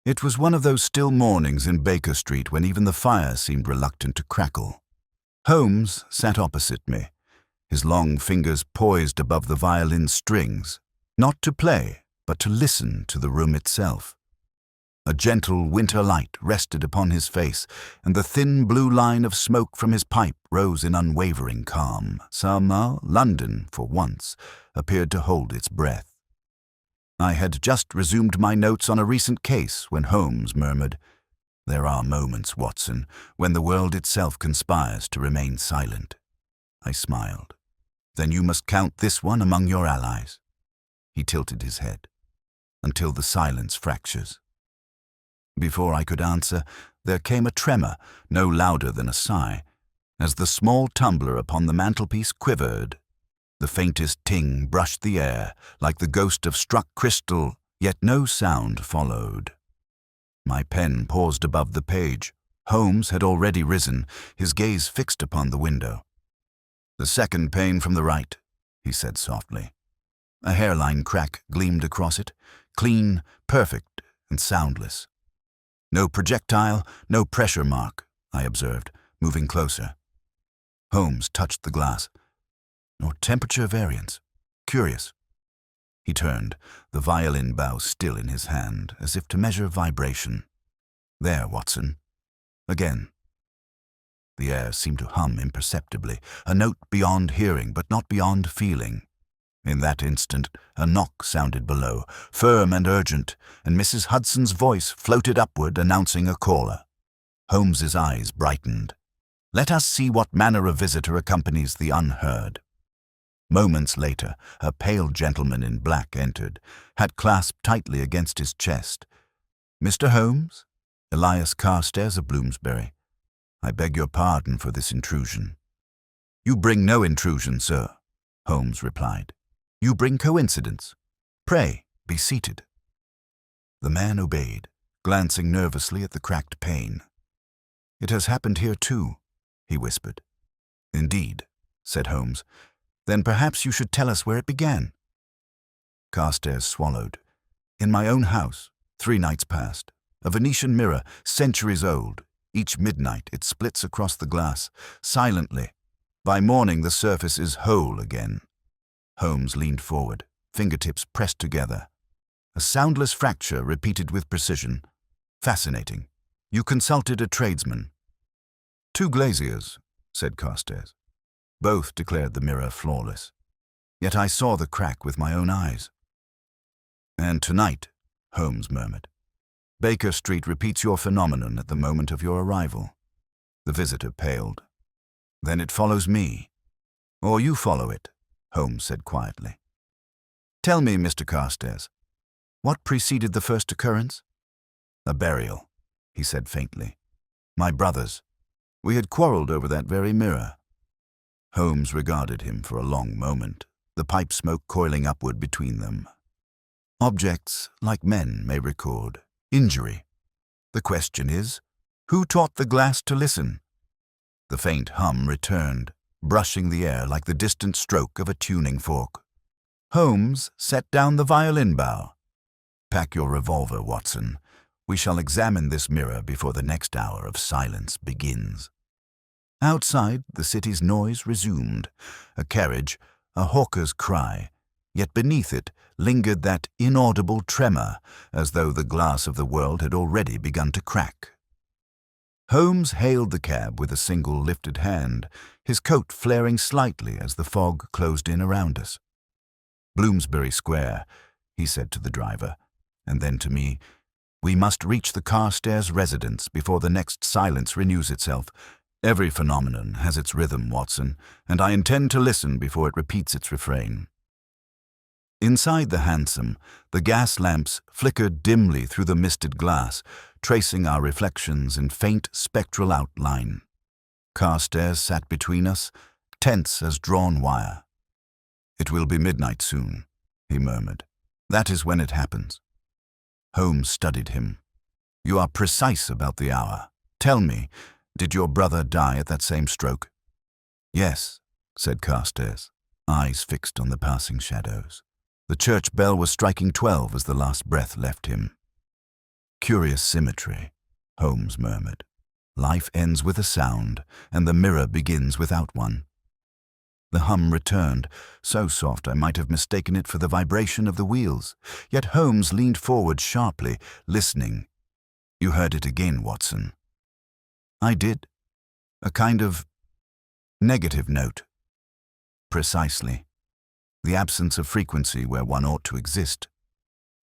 It was one of those still mornings in Baker Street when even the fire seemed reluctant to crackle. Holmes sat opposite me, his long fingers poised above the violin strings, not to play, but to listen to the room itself. A gentle winter light rested upon his face, and the thin blue line of smoke from his pipe rose in unwavering calm. Somehow, London, for once, appeared to hold its breath. I had just resumed my notes on a recent case when Holmes murmured, "There are moments, Watson, when the world itself conspires to remain silent." I smiled. "Then you must count this one among your allies." He tilted his head. "Until the silence fractures." Before I could answer, there came a tremor, no louder than a sigh, as the small tumbler upon the mantelpiece quivered. The faintest ting brushed the air, like the ghost of struck crystal, yet no sound followed. My pen paused above the page. Holmes had already risen, his gaze fixed upon the window. "The second pane from the right," he said softly. A hairline crack gleamed across it, clean, perfect, and soundless. "No projectile, no pressure mark," I observed, moving closer. Holmes touched the glass. "Nor temperature variance. Curious." He turned, the violin bow still in his hand, as if to measure vibration. "There, Watson. Again." The air seemed to hum imperceptibly, a note beyond hearing but not beyond feeling. In that instant, a knock sounded below, firm and urgent, and Mrs. Hudson's voice floated upward, announcing a caller. Holmes's eyes brightened. Let us see what manner of visitor accompanies the unheard. Moments later, a pale gentleman in black entered, hat clasped tightly against his chest. "Mr. Holmes? Elias Carstairs of Bloomsbury. I beg your pardon for this intrusion." "You bring no intrusion, sir," Holmes replied. "You bring coincidence. Pray, be seated." The man obeyed, glancing nervously at the cracked pane. "It has happened here too," he whispered. "Indeed," said Holmes. "Then perhaps you should tell us where it began." Carstairs swallowed. "In my own house, 3 nights past. A Venetian mirror, centuries old. Each midnight it splits across the glass, silently. By morning the surface is whole again." Holmes leaned forward, fingertips pressed together. "A soundless fracture repeated with precision. Fascinating. You consulted a tradesman." "2 glaziers," said Carstairs. "Both declared the mirror flawless. Yet I saw the crack with my own eyes." "And tonight," Holmes murmured, "Baker Street repeats your phenomenon at the moment of your arrival." The visitor paled. "Then it follows me." "Or you follow it," Holmes said quietly. "Tell me, Mr. Carstairs, what preceded the first occurrence?" "A burial," he said faintly. "My brother's. We had quarreled over that very mirror." Holmes regarded him for a long moment, the pipe smoke coiling upward between them. "Objects, like men, may record injury. The question is, who taught the glass to listen?" The faint hum returned, brushing the air like the distant stroke of a tuning fork. Holmes set down the violin bow. "Pack your revolver, Watson. We shall examine this mirror before the next hour of silence begins." Outside, the city's noise resumed. A carriage, a hawker's cry, yet beneath it lingered that inaudible tremor, as though the glass of the world had already begun to crack. Holmes hailed the cab with a single lifted hand, his coat flaring slightly as the fog closed in around us. "Bloomsbury Square," he said to the driver, and then to me, "We must reach the Carstairs residence before the next silence renews itself. Every phenomenon has its rhythm, Watson, and I intend to listen before it repeats its refrain." Inside the hansom, the gas lamps flickered dimly through the misted glass, tracing our reflections in faint spectral outline. Carstairs sat between us, tense as drawn wire. "It will be midnight soon," he murmured. "That is when it happens." Holmes studied him. "You are precise about the hour. Tell me, did your brother die at that same stroke?" "Yes," said Carstairs, eyes fixed on the passing shadows. "The church bell was striking 12 as the last breath left him." Curious symmetry, Holmes murmured. Life ends with a sound, and the mirror begins without one. The hum returned, so soft I might have mistaken it for the vibration of the wheels. Yet Holmes leaned forward sharply, listening. "You heard it again, Watson." "I did. A kind of negative note." "Precisely. The absence of frequency where one ought to exist."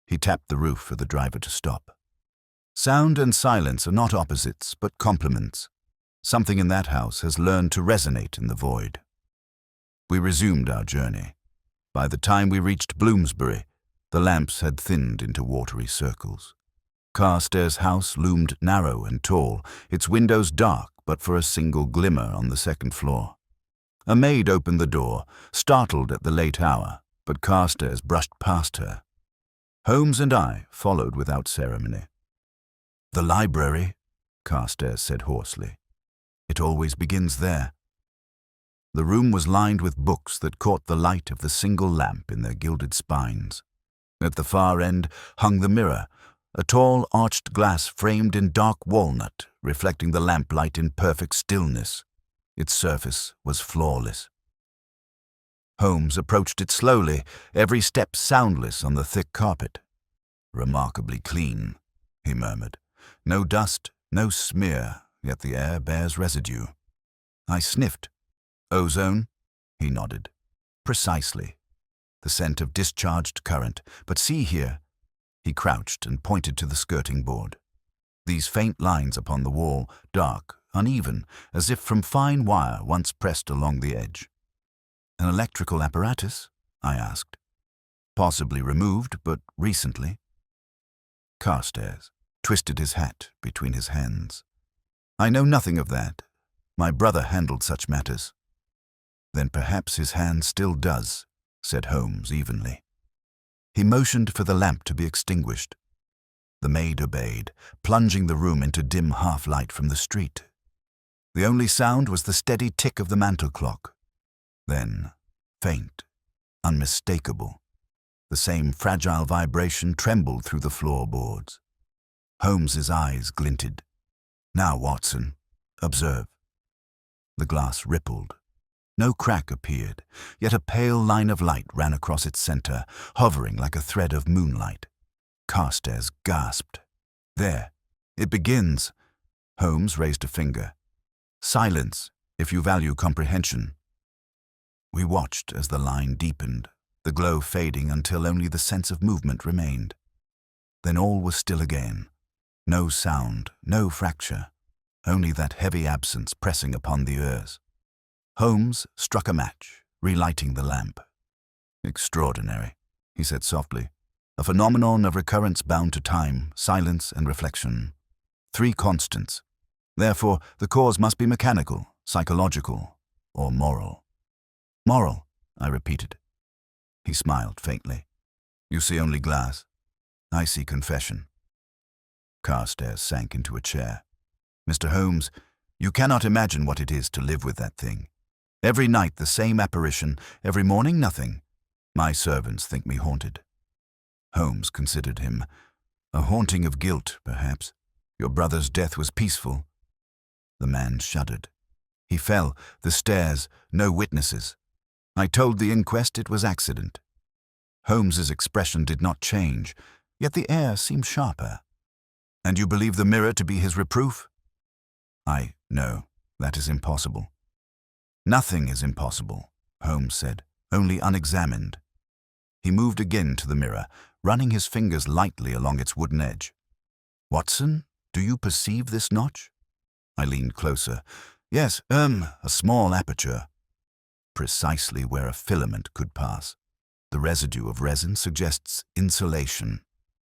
He tapped the roof for the driver to stop. "Sound and silence are not opposites, but complements. Something in that house has learned to resonate in the void." We resumed our journey. By the time we reached Bloomsbury, the lamps had thinned into watery circles. Carstairs' house loomed narrow and tall, its windows dark but for a single glimmer on the second floor. A maid opened the door, startled at the late hour, but Carstairs brushed past her. Holmes and I followed without ceremony. "The library," Carstairs said hoarsely. "It always begins there." The room was lined with books that caught the light of the single lamp in their gilded spines. At the far end hung the mirror, a tall arched glass framed in dark walnut, reflecting the lamplight in perfect stillness. Its surface was flawless. Holmes approached it slowly, every step soundless on the thick carpet. "Remarkably clean," he murmured. "No dust, no smear, yet the air bears residue." I sniffed. "Ozone?" He nodded. "Precisely. The scent of discharged current. But see here." He crouched and pointed to the skirting board. These faint lines upon the wall, dark, uneven, as if from fine wire once pressed along the edge. "An electrical apparatus?" I asked. "Possibly removed, but recently." Carstairs twisted his hat between his hands. "I know nothing of that. My brother handled such matters." "Then perhaps his hand still does," said Holmes evenly. He motioned for the lamp to be extinguished. The maid obeyed, plunging the room into dim half-light from the street. The only sound was the steady tick of the mantel clock. Then, faint, unmistakable, the same fragile vibration trembled through the floorboards. Holmes's eyes glinted. "Now, Watson, observe." The glass rippled. No crack appeared, yet a pale line of light ran across its center, hovering like a thread of moonlight. Carstairs gasped. "There, it begins." Holmes raised a finger. "Silence, if you value comprehension." We watched as the line deepened, the glow fading until only the sense of movement remained. Then all was still again. No sound, no fracture, only that heavy absence pressing upon the ears. Holmes struck a match, relighting the lamp. "Extraordinary," he said softly. "A phenomenon of recurrence bound to time, silence, and reflection. 3 constants. Therefore, the cause must be mechanical, psychological, or moral." "Moral," I repeated. He smiled faintly. "You see only glass. I see confession." Carstairs sank into a chair. "Mr. Holmes, you cannot imagine what it is to live with that thing. Every night the same apparition, every morning nothing. My servants think me haunted." Holmes considered him. "A haunting of guilt, perhaps. Your brother's death was peaceful." The man shuddered. "He fell, the stairs, no witnesses. I told the inquest it was accident." Holmes's expression did not change, yet the air seemed sharper. "And you believe the mirror to be his reproof?" No, that is impossible." "Nothing is impossible," Holmes said, "only unexamined." He moved again to the mirror, running his fingers lightly along its wooden edge. "Watson, do you perceive this notch?" I leaned closer. "Yes, a small aperture." "Precisely where a filament could pass. The residue of resin suggests insulation.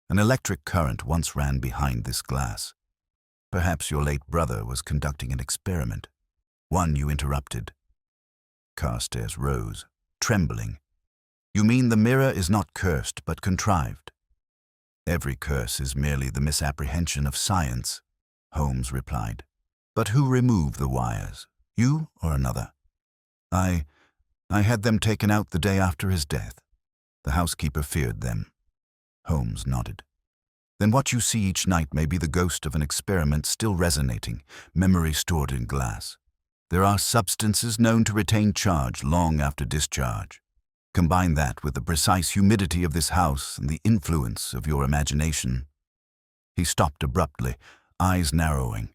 An electric current once ran behind this glass. Perhaps your late brother was conducting an experiment, one you interrupted." Carstairs rose, trembling. "You mean the mirror is not cursed, but contrived?" "Every curse is merely the misapprehension of science," Holmes replied. "But who removed the wires, you or another?" I had them taken out the day after his death. The housekeeper feared them." Holmes nodded. then what you see each night may be the ghost of an experiment still resonating, memory stored in glass. There are substances known to retain charge long after discharge. Combine that with the precise humidity of this house and the influence of your imagination. He stopped abruptly, eyes narrowing.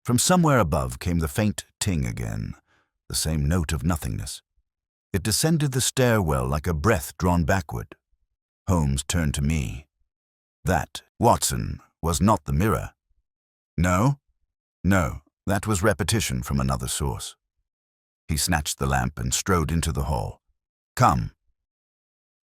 From somewhere above came the faint ting again, the same note of nothingness. It descended the stairwell like a breath drawn backward. Holmes turned to me. That, Watson, was not the mirror. No? No, that was repetition from another source. He snatched the lamp and strode into the hall. Come.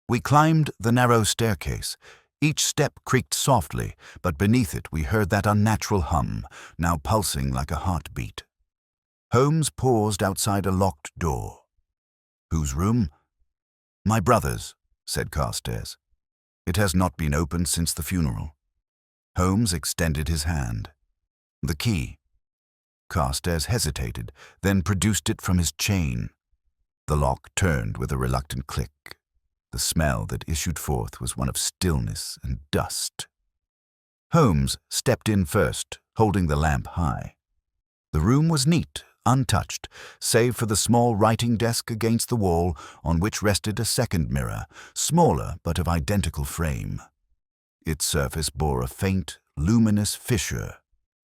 We climbed the narrow staircase. Each step creaked softly, but beneath it we heard that unnatural hum, now pulsing like a heartbeat. Holmes paused outside a locked door. Whose room? My brother's, said Carstairs. It has not been opened since the funeral. Holmes extended his hand. The key. Carstairs hesitated, then produced it from his chain. The lock turned with a reluctant click. The smell that issued forth was one of stillness and dust. Holmes stepped in first, holding the lamp high. The room was neat, untouched, save for the small writing desk against the wall on which rested a second mirror, smaller but of identical frame. Its surface bore a faint, luminous fissure,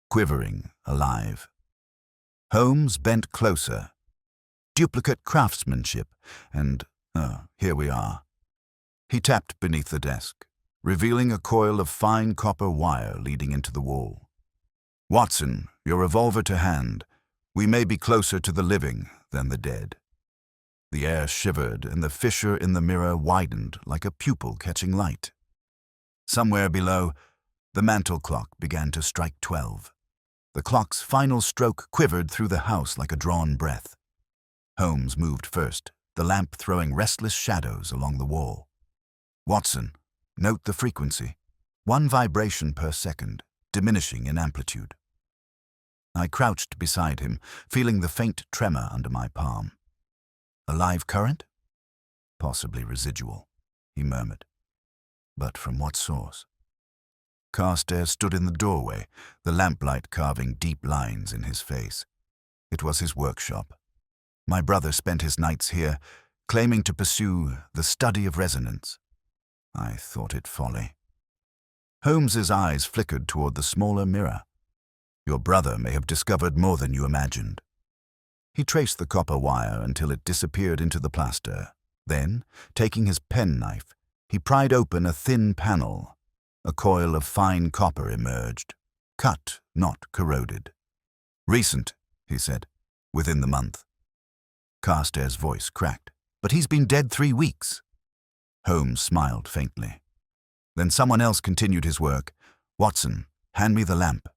quivering, alive. Holmes bent closer. Duplicate craftsmanship, and, here we are. He tapped beneath the desk, revealing a coil of fine copper wire leading into the wall. Watson, your revolver to hand. We may be closer to the living than the dead. The air shivered, and the fissure in the mirror widened like a pupil catching light. Somewhere below, the mantel clock began to strike 12. The clock's final stroke quivered through the house like a drawn breath. Holmes moved first, the lamp throwing restless shadows along the wall. Watson, note the frequency. 1 vibration per second, diminishing in amplitude. I crouched beside him, feeling the faint tremor under my palm. A live current? Possibly residual, he murmured. But from what source? Carstairs stood in the doorway, the lamplight carving deep lines in his face. It was his workshop. My brother spent his nights here, claiming to pursue the study of resonance. I thought it folly. Holmes's eyes flickered toward the smaller mirror. Your brother may have discovered more than you imagined. He traced the copper wire until it disappeared into the plaster. Then, taking his penknife, he pried open a thin panel. A coil of fine copper emerged, cut, not corroded. Recent, he said, within the month. Carstairs' voice cracked. But he's been dead 3 weeks. Holmes smiled faintly. Then someone else continued his work. Watson, hand me the lamp.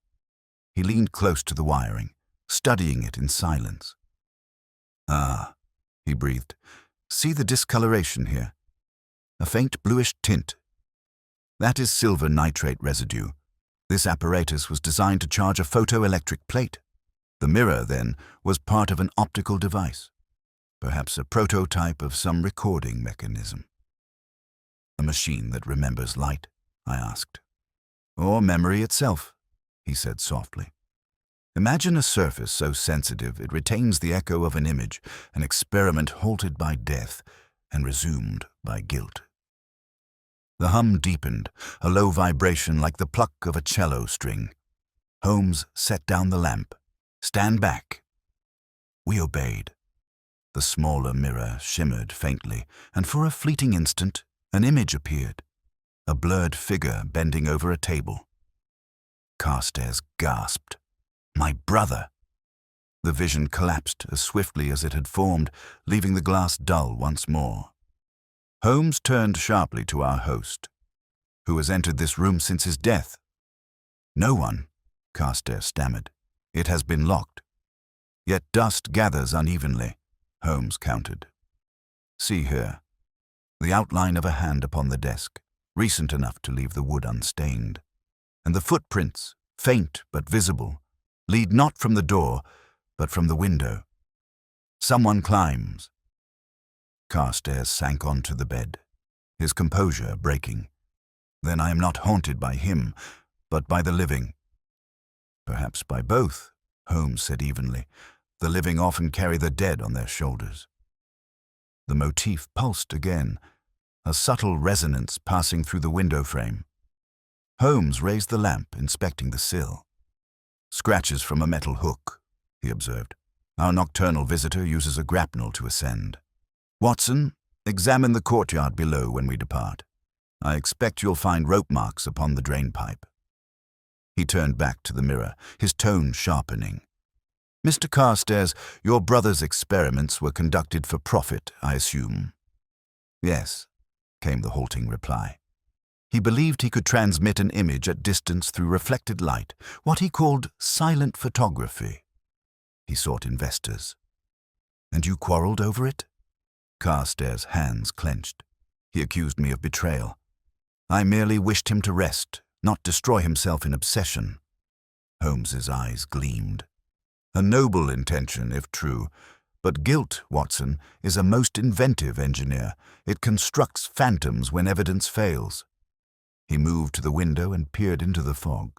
He leaned close to the wiring, studying it in silence. Ah, he breathed. See the discoloration here? A faint bluish tint. That is silver nitrate residue. This apparatus was designed to charge a photoelectric plate. The mirror, then, was part of an optical device. Perhaps a prototype of some recording mechanism. A machine that remembers light, I asked. Or memory itself, he said softly. Imagine a surface so sensitive it retains the echo of an image, an experiment halted by death and resumed by guilt. The hum deepened, a low vibration like the pluck of a cello string. Holmes set down the lamp. Stand back. We obeyed. The smaller mirror shimmered faintly, and for a fleeting instant, an image appeared, a blurred figure bending over a table. Carstairs gasped. My brother! The vision collapsed as swiftly as it had formed, leaving the glass dull once more. Holmes turned sharply to our host. Who has entered this room since his death? No one, Carstairs stammered. It has been locked. Yet dust gathers unevenly, Holmes countered. See here. The outline of a hand upon the desk, recent enough to leave the wood unstained. And the footprints, faint but visible, lead not from the door, but from the window. Someone climbs. Carstairs sank onto the bed, his composure breaking. Then I am not haunted by him, but by the living. Perhaps by both, Holmes said evenly. The living often carry the dead on their shoulders. The motif pulsed again, a subtle resonance passing through the window frame. Holmes raised the lamp, inspecting the sill. Scratches from a metal hook, he observed. Our nocturnal visitor uses a grapnel to ascend. Watson, examine the courtyard below when we depart. I expect you'll find rope marks upon the drain pipe. He turned back to the mirror, his tone sharpening. Mr. Carstairs, your brother's experiments were conducted for profit, I assume. Yes, came the halting reply. He believed he could transmit an image at distance through reflected light, what he called silent photography. He sought investors. And you quarreled over it? Carstairs' hands clenched. He accused me of betrayal. I merely wished him to rest, not destroy himself in obsession. Holmes's eyes gleamed. A noble intention, if true, but guilt, Watson, is a most inventive engineer. It constructs phantoms when evidence fails. He moved to the window and peered into the fog.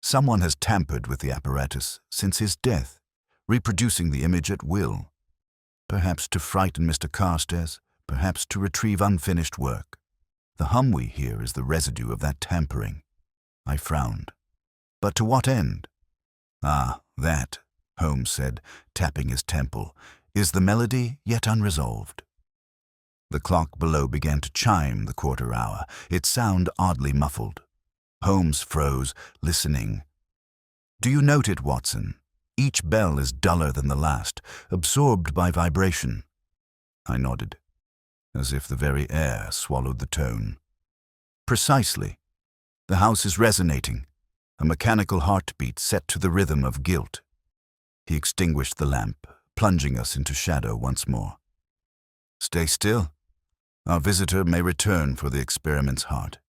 Someone has tampered with the apparatus since his death, reproducing the image at will. Perhaps to frighten Mr. Carstairs, perhaps to retrieve unfinished work. The hum we hear is the residue of that tampering. I frowned. But to what end? Ah, that, Holmes said, tapping his temple, is the melody yet unresolved. The clock below began to chime the quarter hour, its sound oddly muffled. Holmes froze, listening. Do you note it, Watson? Each bell is duller than the last, absorbed by vibration. I nodded, as if the very air swallowed the tone. Precisely. The house is resonating, a mechanical heartbeat set to the rhythm of guilt. He extinguished the lamp, plunging us into shadow once more. Stay still. Our visitor may return for the experiment's heart.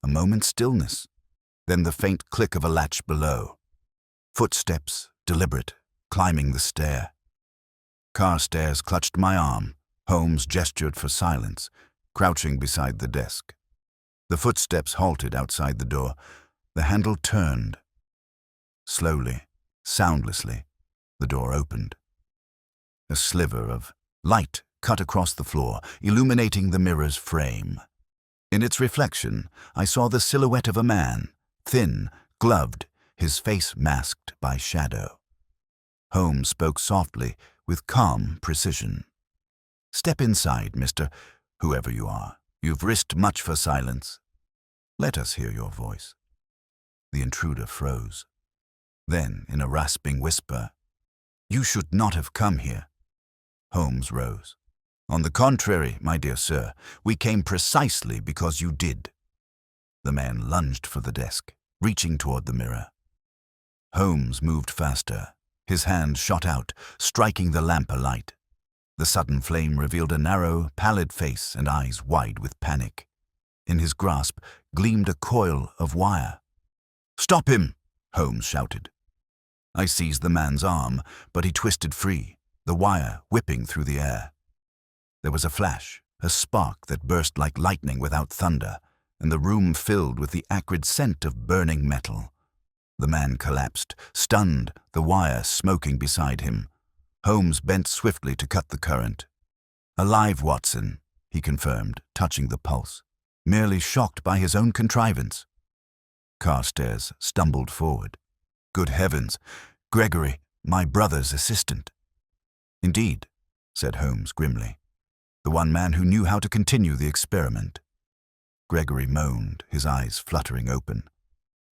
A moment's stillness, then the faint click of a latch below. Footsteps, deliberate, climbing the stair. Carstairs clutched my arm. Holmes gestured for silence, crouching beside the desk. The footsteps halted outside the door. The handle turned. Slowly, soundlessly, the door opened. A sliver of light cut across the floor, illuminating the mirror's frame. In its reflection, I saw the silhouette of a man, thin, gloved, his face masked by shadow. Holmes spoke softly, with calm precision. Step inside, Mr. Whoever you are. You've risked much for silence. Let us hear your voice. The intruder froze. Then, in a rasping whisper, You should not have come here. Holmes rose. On the contrary, my dear sir, we came precisely because you did. The man lunged for the desk, reaching toward the mirror. Holmes moved faster. His hand shot out, striking the lamp alight. The sudden flame revealed a narrow, pallid face and eyes wide with panic. In his grasp gleamed a coil of wire. "Stop him!" Holmes shouted. I seized the man's arm, but he twisted free, the wire whipping through the air. There was a flash, a spark that burst like lightning without thunder, and the room filled with the acrid scent of burning metal. The man collapsed, stunned, the wire smoking beside him. Holmes bent swiftly to cut the current. "Alive, Watson," he confirmed, touching the pulse, merely shocked by his own contrivance. Carstairs stumbled forward. "Good heavens! Gregory, my brother's assistant." "Indeed," said Holmes grimly. "The one man who knew how to continue the experiment." Gregory moaned, his eyes fluttering open.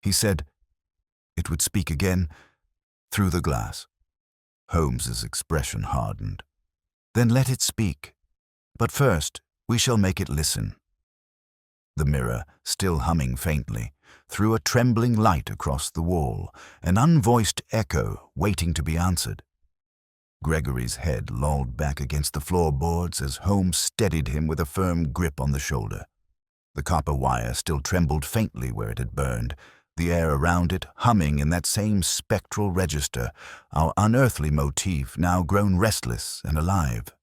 He said it would speak again through the glass. Holmes's expression hardened. "Then let it speak. But first, we shall make it listen." The mirror, still humming faintly, threw a trembling light across the wall, an unvoiced echo waiting to be answered. Gregory's head lolled back against the floorboards as Holmes steadied him with a firm grip on the shoulder. The copper wire still trembled faintly where it had burned, the air around it humming in that same spectral register, our unearthly motif now grown restless and alive.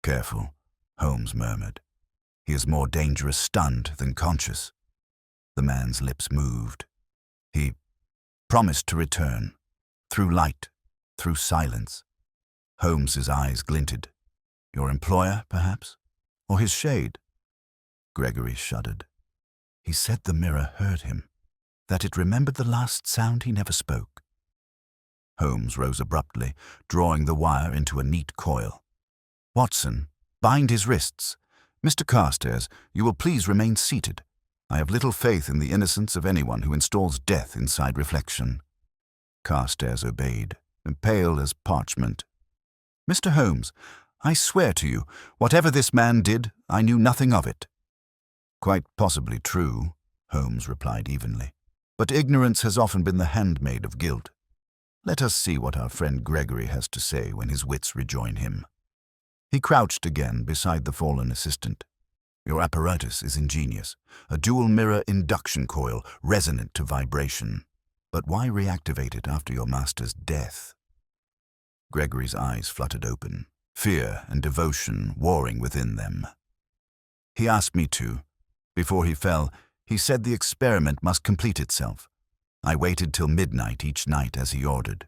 "Careful," Holmes murmured. He is more dangerous stunned than conscious. The man's lips moved. He promised to return, through light, through silence. Holmes's eyes glinted. Your employer, perhaps? Or his shade? Gregory shuddered. He said the mirror heard him, that it remembered the last sound he never spoke. Holmes rose abruptly, drawing the wire into a neat coil. Watson, bind his wrists. Mr. Carstairs, you will please remain seated. I have little faith in the innocence of anyone who installs death inside reflection. Carstairs obeyed, pale as parchment. Mr. Holmes, I swear to you, whatever this man did, I knew nothing of it. Quite possibly true, Holmes replied evenly, but ignorance has often been the handmaid of guilt. Let us see what our friend Gregory has to say when his wits rejoin him. He crouched again beside the fallen assistant. Your apparatus is ingenious, a dual-mirror induction coil resonant to vibration. But why reactivate it after your master's death? Gregory's eyes fluttered open, fear and devotion warring within them. He asked me to. Before he fell, he said the experiment must complete itself. I waited till midnight each night as he ordered.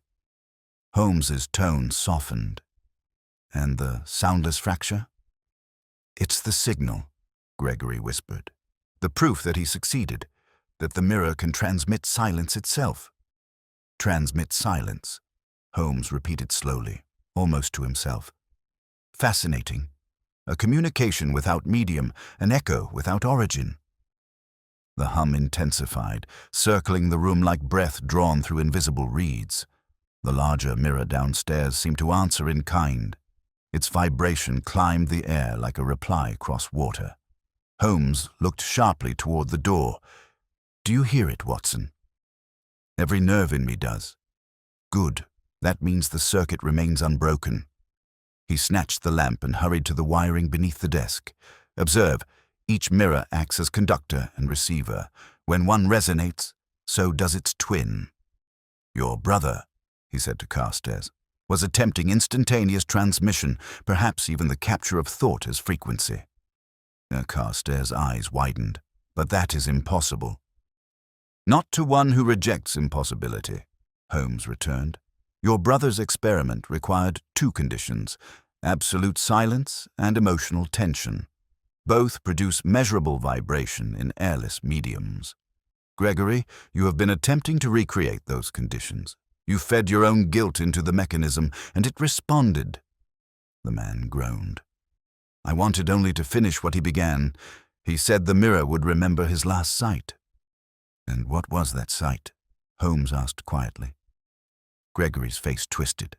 Holmes's tone softened. And the soundless fracture? It's the signal, Gregory whispered. The proof that he succeeded, that the mirror can transmit silence itself. Transmit silence, Holmes repeated slowly, almost to himself. Fascinating. A communication without medium, an echo without origin. The hum intensified, circling the room like breath drawn through invisible reeds. The larger mirror downstairs seemed to answer in kind. Its vibration climbed the air like a reply across water. Holmes looked sharply toward the door. Do you hear it, Watson? Every nerve in me does. Good. That means the circuit remains unbroken. He snatched the lamp and hurried to the wiring beneath the desk. Observe, each mirror acts as conductor and receiver. When one resonates, so does its twin. Your brother, he said to Carstairs, was attempting instantaneous transmission, perhaps even the capture of thought as frequency. Carstairs' eyes widened. But that is impossible. Not to one who rejects impossibility, Holmes returned. Your brother's experiment required two conditions, absolute silence and emotional tension. Both produce measurable vibration in airless mediums. Gregory, you have been attempting to recreate those conditions. You fed your own guilt into the mechanism, and it responded. The man groaned. I wanted only to finish what he began. He said the mirror would remember his last sight. And what was that sight? Holmes asked quietly. Gregory's face twisted.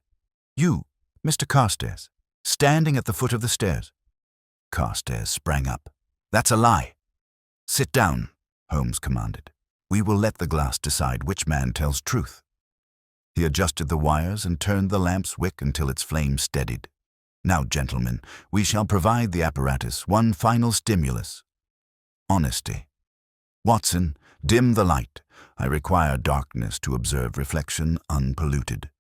You, Mr. Carstairs, standing at the foot of the stairs. Carstairs sprang up. That's a lie. Sit down, Holmes commanded. We will let the glass decide which man tells truth. He adjusted the wires and turned the lamp's wick until its flame steadied. Now, gentlemen, we shall provide the apparatus one final stimulus. Honesty. Watson, dim the light. I require darkness to observe reflection unpolluted.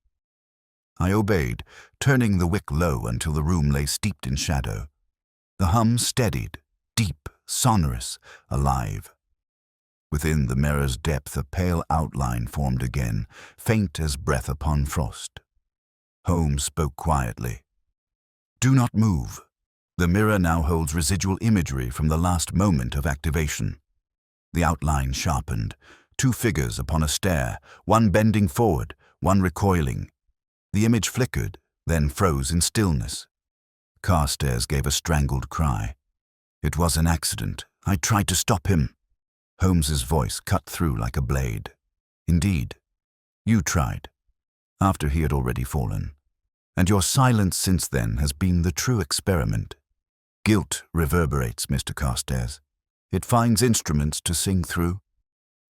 I obeyed, turning the wick low until the room lay steeped in shadow. The hum steadied, deep, sonorous, alive. Within the mirror's depth a pale outline formed again, faint as breath upon frost. Holmes spoke quietly. Do not move. The mirror now holds residual imagery from the last moment of activation. The outline sharpened, two figures upon a stair, one bending forward, one recoiling. The image flickered, then froze in stillness. Carstairs gave a strangled cry. It was an accident. I tried to stop him. Holmes's voice cut through like a blade. Indeed, you tried, after he had already fallen. And your silence since then has been the true experiment. Guilt reverberates, Mr. Carstairs. It finds instruments to sing through.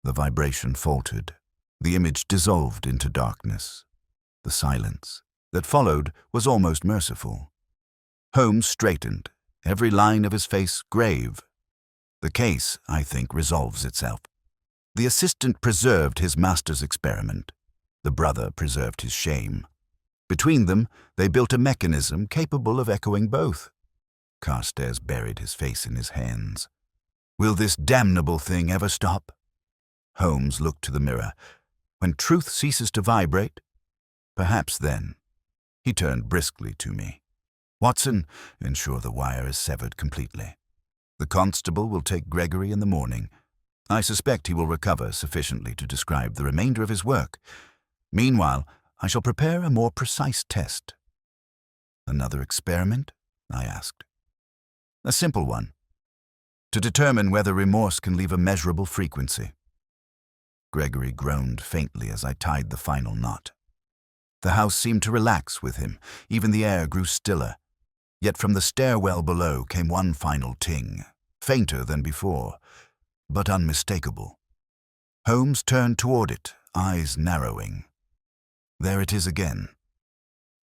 The vibration faltered. The image dissolved into darkness. The silence that followed was almost merciful. Holmes straightened, every line of his face grave. The case, I think, resolves itself. The assistant preserved his master's experiment. The brother preserved his shame. Between them, they built a mechanism capable of echoing both. Carstairs buried his face in his hands. Will this damnable thing ever stop? Holmes looked to the mirror. When truth ceases to vibrate, perhaps then. He turned briskly to me. Watson, ensure the wire is severed completely. The constable will take Gregory in the morning. I suspect he will recover sufficiently to describe the remainder of his work. Meanwhile, I shall prepare a more precise test. Another experiment? I asked. A simple one, to determine whether remorse can leave a measurable frequency. Gregory groaned faintly as I tied the final knot. The house seemed to relax with him. Even the air grew stiller. Yet from the stairwell below came one final ting, fainter than before, but unmistakable. Holmes turned toward it, eyes narrowing. There it is again.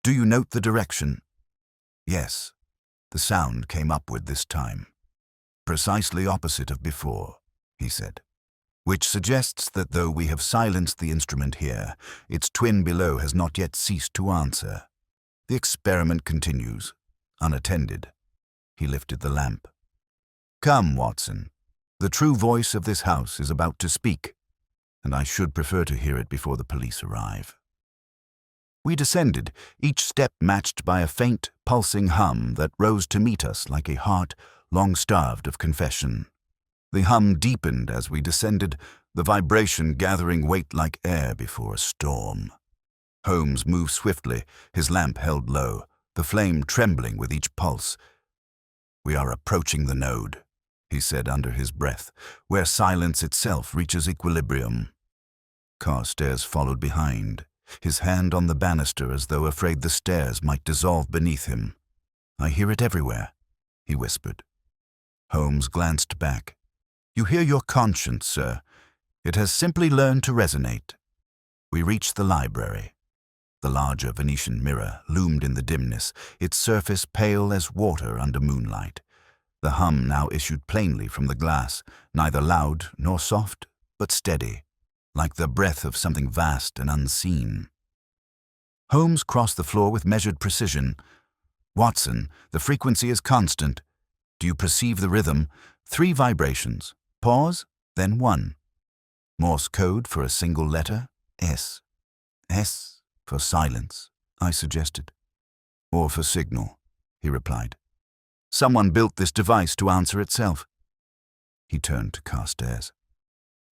Do you note the direction? Yes. The sound came upward this time. Precisely opposite of before, he said. Which suggests that though we have silenced the instrument here, its twin below has not yet ceased to answer. The experiment continues, unattended. He lifted the lamp. Come, Watson. The true voice of this house is about to speak, and I should prefer to hear it before the police arrive. We descended, each step matched by a faint, pulsing hum that rose to meet us like a heart long starved of confession. The hum deepened as we descended, the vibration gathering weight like air before a storm. Holmes moved swiftly, his lamp held low, the flame trembling with each pulse. We are approaching the node, he said under his breath, where silence itself reaches equilibrium. Carstairs followed behind, his hand on the banister as though afraid the stairs might dissolve beneath him. I hear it everywhere, he whispered. Holmes glanced back. You hear your conscience, sir. It has simply learned to resonate. We reached the library. The larger Venetian mirror loomed in the dimness, its surface pale as water under moonlight. The hum now issued plainly from the glass, neither loud nor soft, but steady, like the breath of something vast and unseen. Holmes crossed the floor with measured precision. Watson, the frequency is constant. Do you perceive the rhythm? 3 vibrations. Pause, then 1. Morse code for a single letter, S. S for silence, I suggested. Or for signal, he replied. Someone built this device to answer itself. He turned to Carstairs.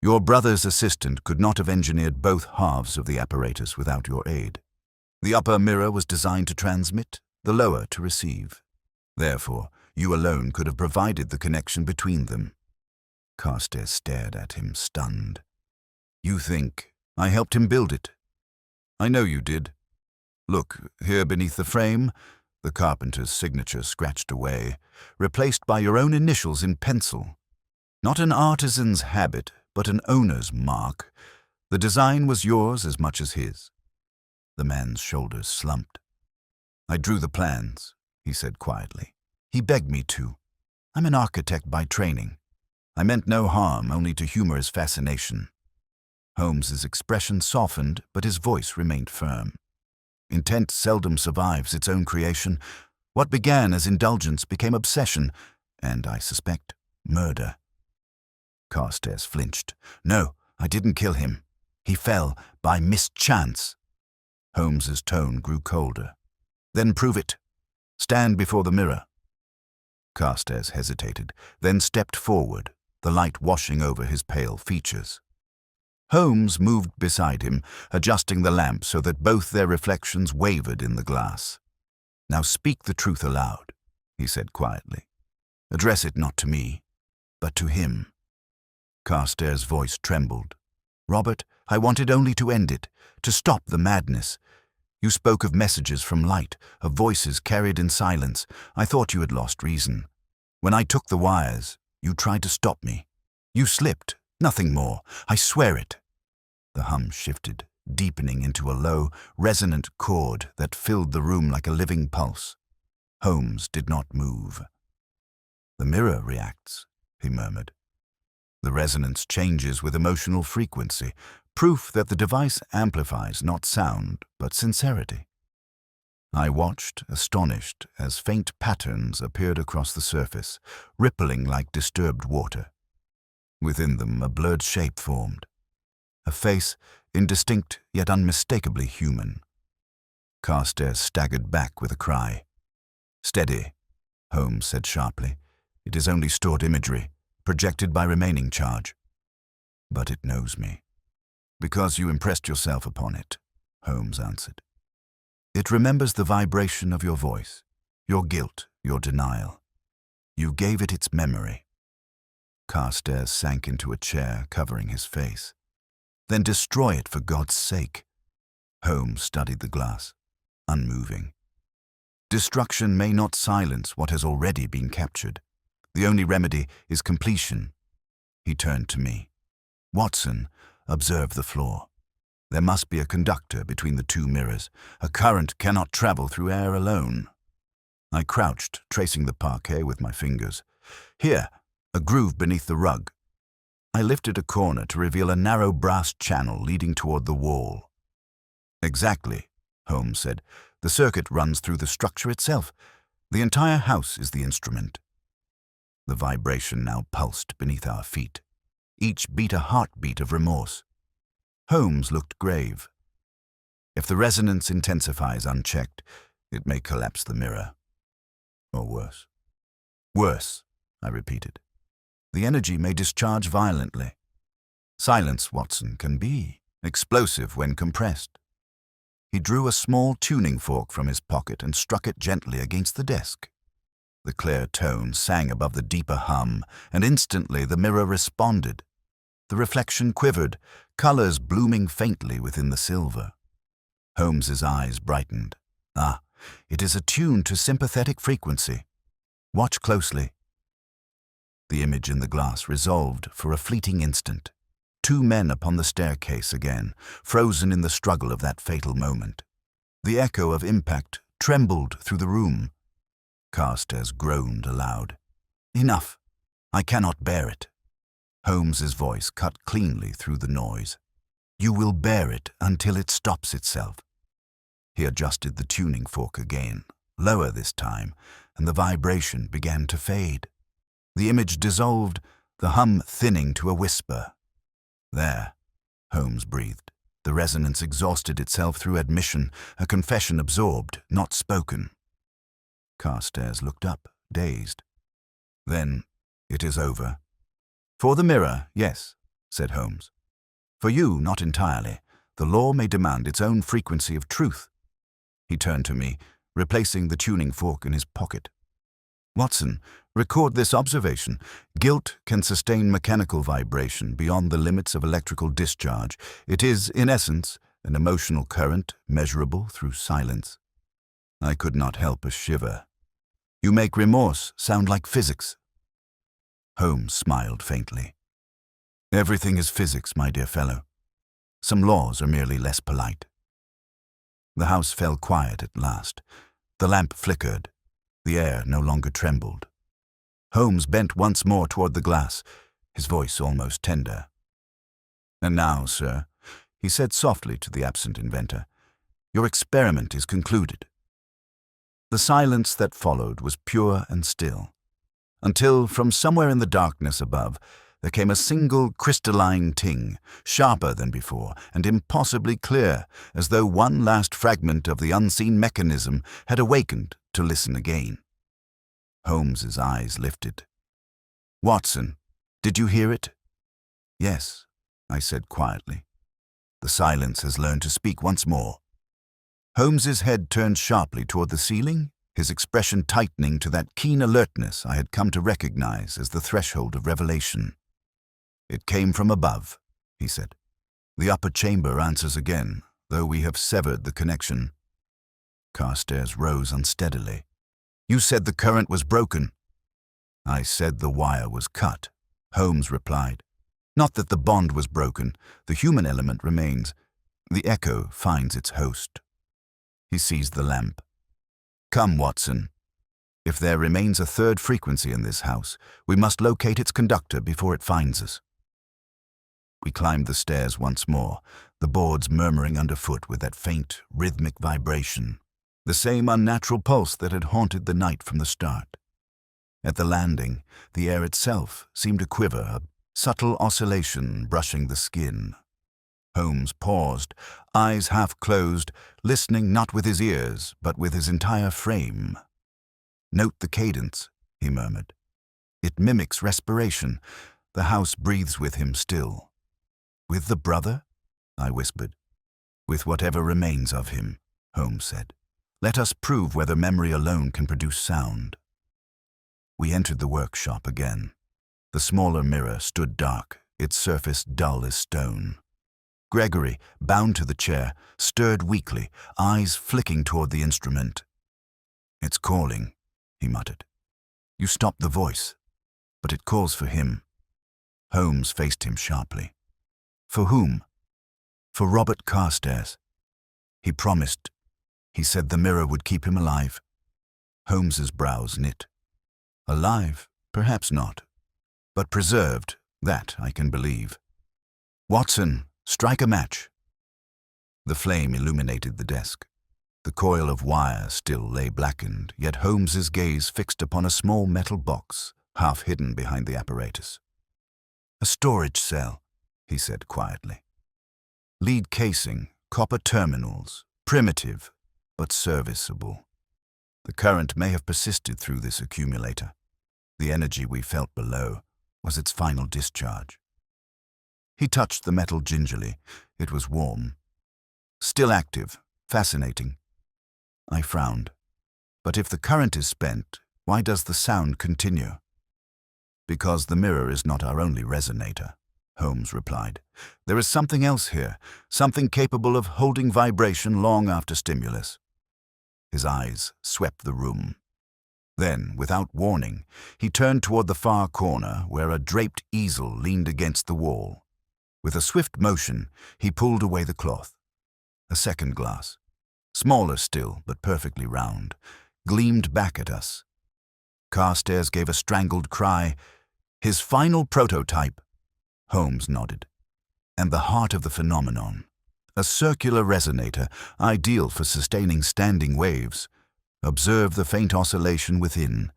Your brother's assistant could not have engineered both halves of the apparatus without your aid. The upper mirror was designed to transmit, the lower to receive. Therefore, you alone could have provided the connection between them. Carstairs stared at him, stunned. You think I helped him build it? I know you did. Look, here beneath the frame, the carpenter's signature scratched away, replaced by your own initials in pencil. Not an artisan's habit, but an owner's mark. The design was yours as much as his. The man's shoulders slumped. I drew the plans, he said quietly. He begged me to. I'm an architect by training. I meant no harm, only to humor his fascination. Holmes's expression softened, but his voice remained firm. Intent seldom survives its own creation. What began as indulgence became obsession, and, I suspect, murder. Carstairs flinched. No, I didn't kill him. He fell by mischance. Holmes's tone grew colder. Then prove it. Stand before the mirror. Carstairs hesitated, then stepped forward, the light washing over his pale features. Holmes moved beside him, adjusting the lamp so that both their reflections wavered in the glass. Now speak the truth aloud, he said quietly. Address it not to me, but to him. Carstairs' voice trembled. Robert, I wanted only to end it, to stop the madness. You spoke of messages from light, of voices carried in silence. I thought you had lost reason. When I took the wires, you tried to stop me. You slipped, nothing more. I swear it. The hum shifted, deepening into a low, resonant chord that filled the room like a living pulse. Holmes did not move. The mirror reacts, he murmured. The resonance changes with emotional frequency, proof that the device amplifies not sound, but sincerity. I watched, astonished, as faint patterns appeared across the surface, rippling like disturbed water. Within them, a blurred shape formed. A face, indistinct yet unmistakably human. Carstairs staggered back with a cry. "Steady," Holmes said sharply. "It is only stored imagery, projected by remaining charge." "But it knows me." "Because you impressed yourself upon it," Holmes answered. "It remembers the vibration of your voice, your guilt, your denial. You gave it its memory." Carstairs sank into a chair, covering his face. "Then destroy it, for God's sake." Holmes studied the glass, unmoving. "Destruction may not silence what has already been captured. The only remedy is completion." He turned to me. "Watson, observe the floor. There must be a conductor between the two mirrors. A current cannot travel through air alone." I crouched, tracing the parquet with my fingers. "Here, a groove beneath the rug." I lifted a corner to reveal a narrow brass channel leading toward the wall. "Exactly," Holmes said. "The circuit runs through the structure itself. The entire house is the instrument." The vibration now pulsed beneath our feet. Each beat a heartbeat of remorse. Holmes looked grave. "If the resonance intensifies unchecked, it may collapse the mirror. Or worse." "Worse," I repeated. "The energy may discharge violently. Silence, Watson, can be explosive when compressed." He drew a small tuning fork from his pocket and struck it gently against the desk. The clear tone sang above the deeper hum, and instantly the mirror responded. The reflection quivered, colors blooming faintly within the silver. Holmes's eyes brightened. "Ah, it is attuned to sympathetic frequency. Watch closely." The image in the glass resolved for a fleeting instant. Two men upon the staircase again, frozen in the struggle of that fatal moment. The echo of impact trembled through the room. Carstairs groaned aloud. "Enough! I cannot bear it." Holmes's voice cut cleanly through the noise. "You will bear it until it stops itself." He adjusted the tuning fork again, lower this time, and the vibration began to fade. The image dissolved, the hum thinning to a whisper. "There," Holmes breathed. The resonance exhausted itself through admission, a confession absorbed, not spoken. Carstairs looked up, dazed. "Then it is over." "For the mirror, yes," said Holmes. "For you, not entirely. The law may demand its own frequency of truth." He turned to me, replacing the tuning fork in his pocket. "Watson, record this observation. Guilt can sustain mechanical vibration beyond the limits of electrical discharge. It is, in essence, an emotional current measurable through silence." I could not help a shiver. "You make remorse sound like physics." Holmes smiled faintly. "Everything is physics, my dear fellow. Some laws are merely less polite." The house fell quiet at last. The lamp flickered. The air no longer trembled. Holmes bent once more toward the glass, his voice almost tender. "And now, sir," he said softly to the absent inventor, "your experiment is concluded." The silence that followed was pure and still, until from somewhere in the darkness above there came a single crystalline ting, sharper than before and impossibly clear, as though one last fragment of the unseen mechanism had awakened to listen again. Holmes's eyes lifted. "Watson, did you hear it?" "Yes," I said quietly. The silence has learned to speak once more. Holmes's head turned sharply toward the ceiling, his expression tightening to that keen alertness I had come to recognize as the threshold of revelation. "It came from above," he said. "The upper chamber answers again, though we have severed the connection." Carstairs rose unsteadily. "You said the current was broken." "I said the wire was cut," Holmes replied. "Not that the bond was broken. The human element remains. The echo finds its host." He seized the lamp. "Come, Watson. If there remains a third frequency in this house, we must locate its conductor before it finds us." We climbed the stairs once more, the boards murmuring underfoot with that faint, rhythmic vibration. The same unnatural pulse that had haunted the night from the start. At the landing, the air itself seemed to quiver, a subtle oscillation brushing the skin. Holmes paused, eyes half closed, listening not with his ears, but with his entire frame. "Note the cadence," he murmured. "It mimics respiration. The house breathes with him still." "With the brother?" I whispered. "With whatever remains of him," Holmes said. "Let us prove whether memory alone can produce sound." We entered the workshop again. The smaller mirror stood dark, its surface dull as stone. Gregory, bound to the chair, stirred weakly, eyes flicking toward the instrument. "It's calling," he muttered. "You stopped the voice, but it calls for him." Holmes faced him sharply. "For whom?" "For Robert Carstairs. He promised. He said the mirror would keep him alive." Holmes's brows knit. "Alive? Perhaps not. But preserved, that I can believe. Watson, strike a match." The flame illuminated the desk. The coil of wire still lay blackened, yet Holmes's gaze fixed upon a small metal box, half hidden behind the apparatus. "A storage cell," he said quietly. "Lead casing, copper terminals, primitive, but serviceable. The current may have persisted through this accumulator. The energy we felt below was its final discharge." He touched the metal gingerly. It was warm. "Still active. Fascinating." I frowned. "But if the current is spent, why does the sound continue?" "Because the mirror is not our only resonator," Holmes replied. "There is something else here, something capable of holding vibration long after stimulus." His eyes swept the room. Then, without warning, he turned toward the far corner where a draped easel leaned against the wall. With a swift motion, he pulled away the cloth. A second glass, smaller still but perfectly round, gleamed back at us. Carstairs gave a strangled cry. "His final prototype!" Holmes nodded. "And the heart of the phenomenon. A circular resonator, ideal for sustaining standing waves. Observe the faint oscillation within.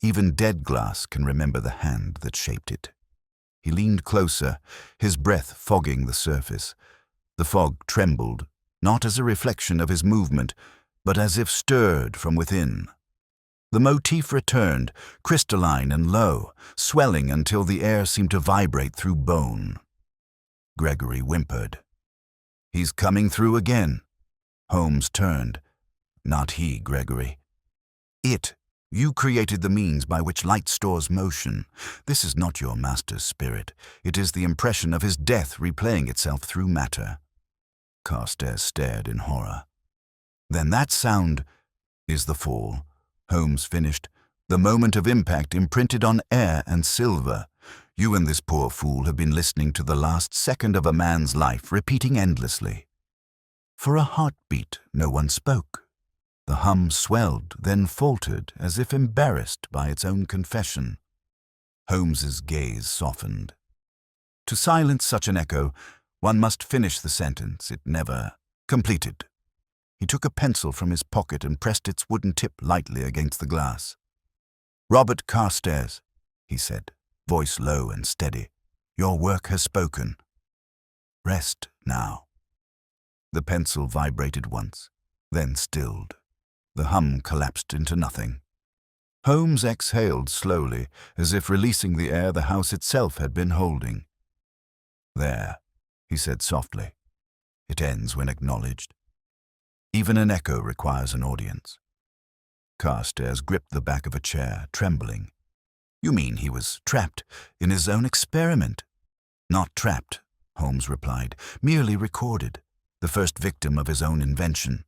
Even dead glass can remember the hand that shaped it." He leaned closer, his breath fogging the surface. The fog trembled, not as a reflection of his movement, but as if stirred from within. The motif returned, crystalline and low, swelling until the air seemed to vibrate through bone. Gregory whimpered. "He's coming through again." Holmes turned. "Not he, Gregory. It. You created the means by which light stores motion. This is not your master's spirit. It is the impression of his death replaying itself through matter." Carstairs stared in horror. "Then that sound is the fall," Holmes finished. "The moment of impact imprinted on air and silver. You and this poor fool have been listening to the last second of a man's life repeating endlessly." For a heartbeat, no one spoke. The hum swelled, then faltered, as if embarrassed by its own confession. Holmes's gaze softened. To silence such an echo, one must finish the sentence it never completed. He took a pencil from his pocket and pressed its wooden tip lightly against the glass. "Robert Carstairs," he said, voice low and steady. "Your work has spoken. Rest now." The pencil vibrated once, then stilled. The hum collapsed into nothing. Holmes exhaled slowly, as if releasing the air the house itself had been holding. "There," he said softly. "It ends when acknowledged. Even an echo requires an audience." Carstairs gripped the back of a chair, trembling. "You mean he was trapped in his own experiment?" "Not trapped," Holmes replied, "merely recorded, the first victim of his own invention."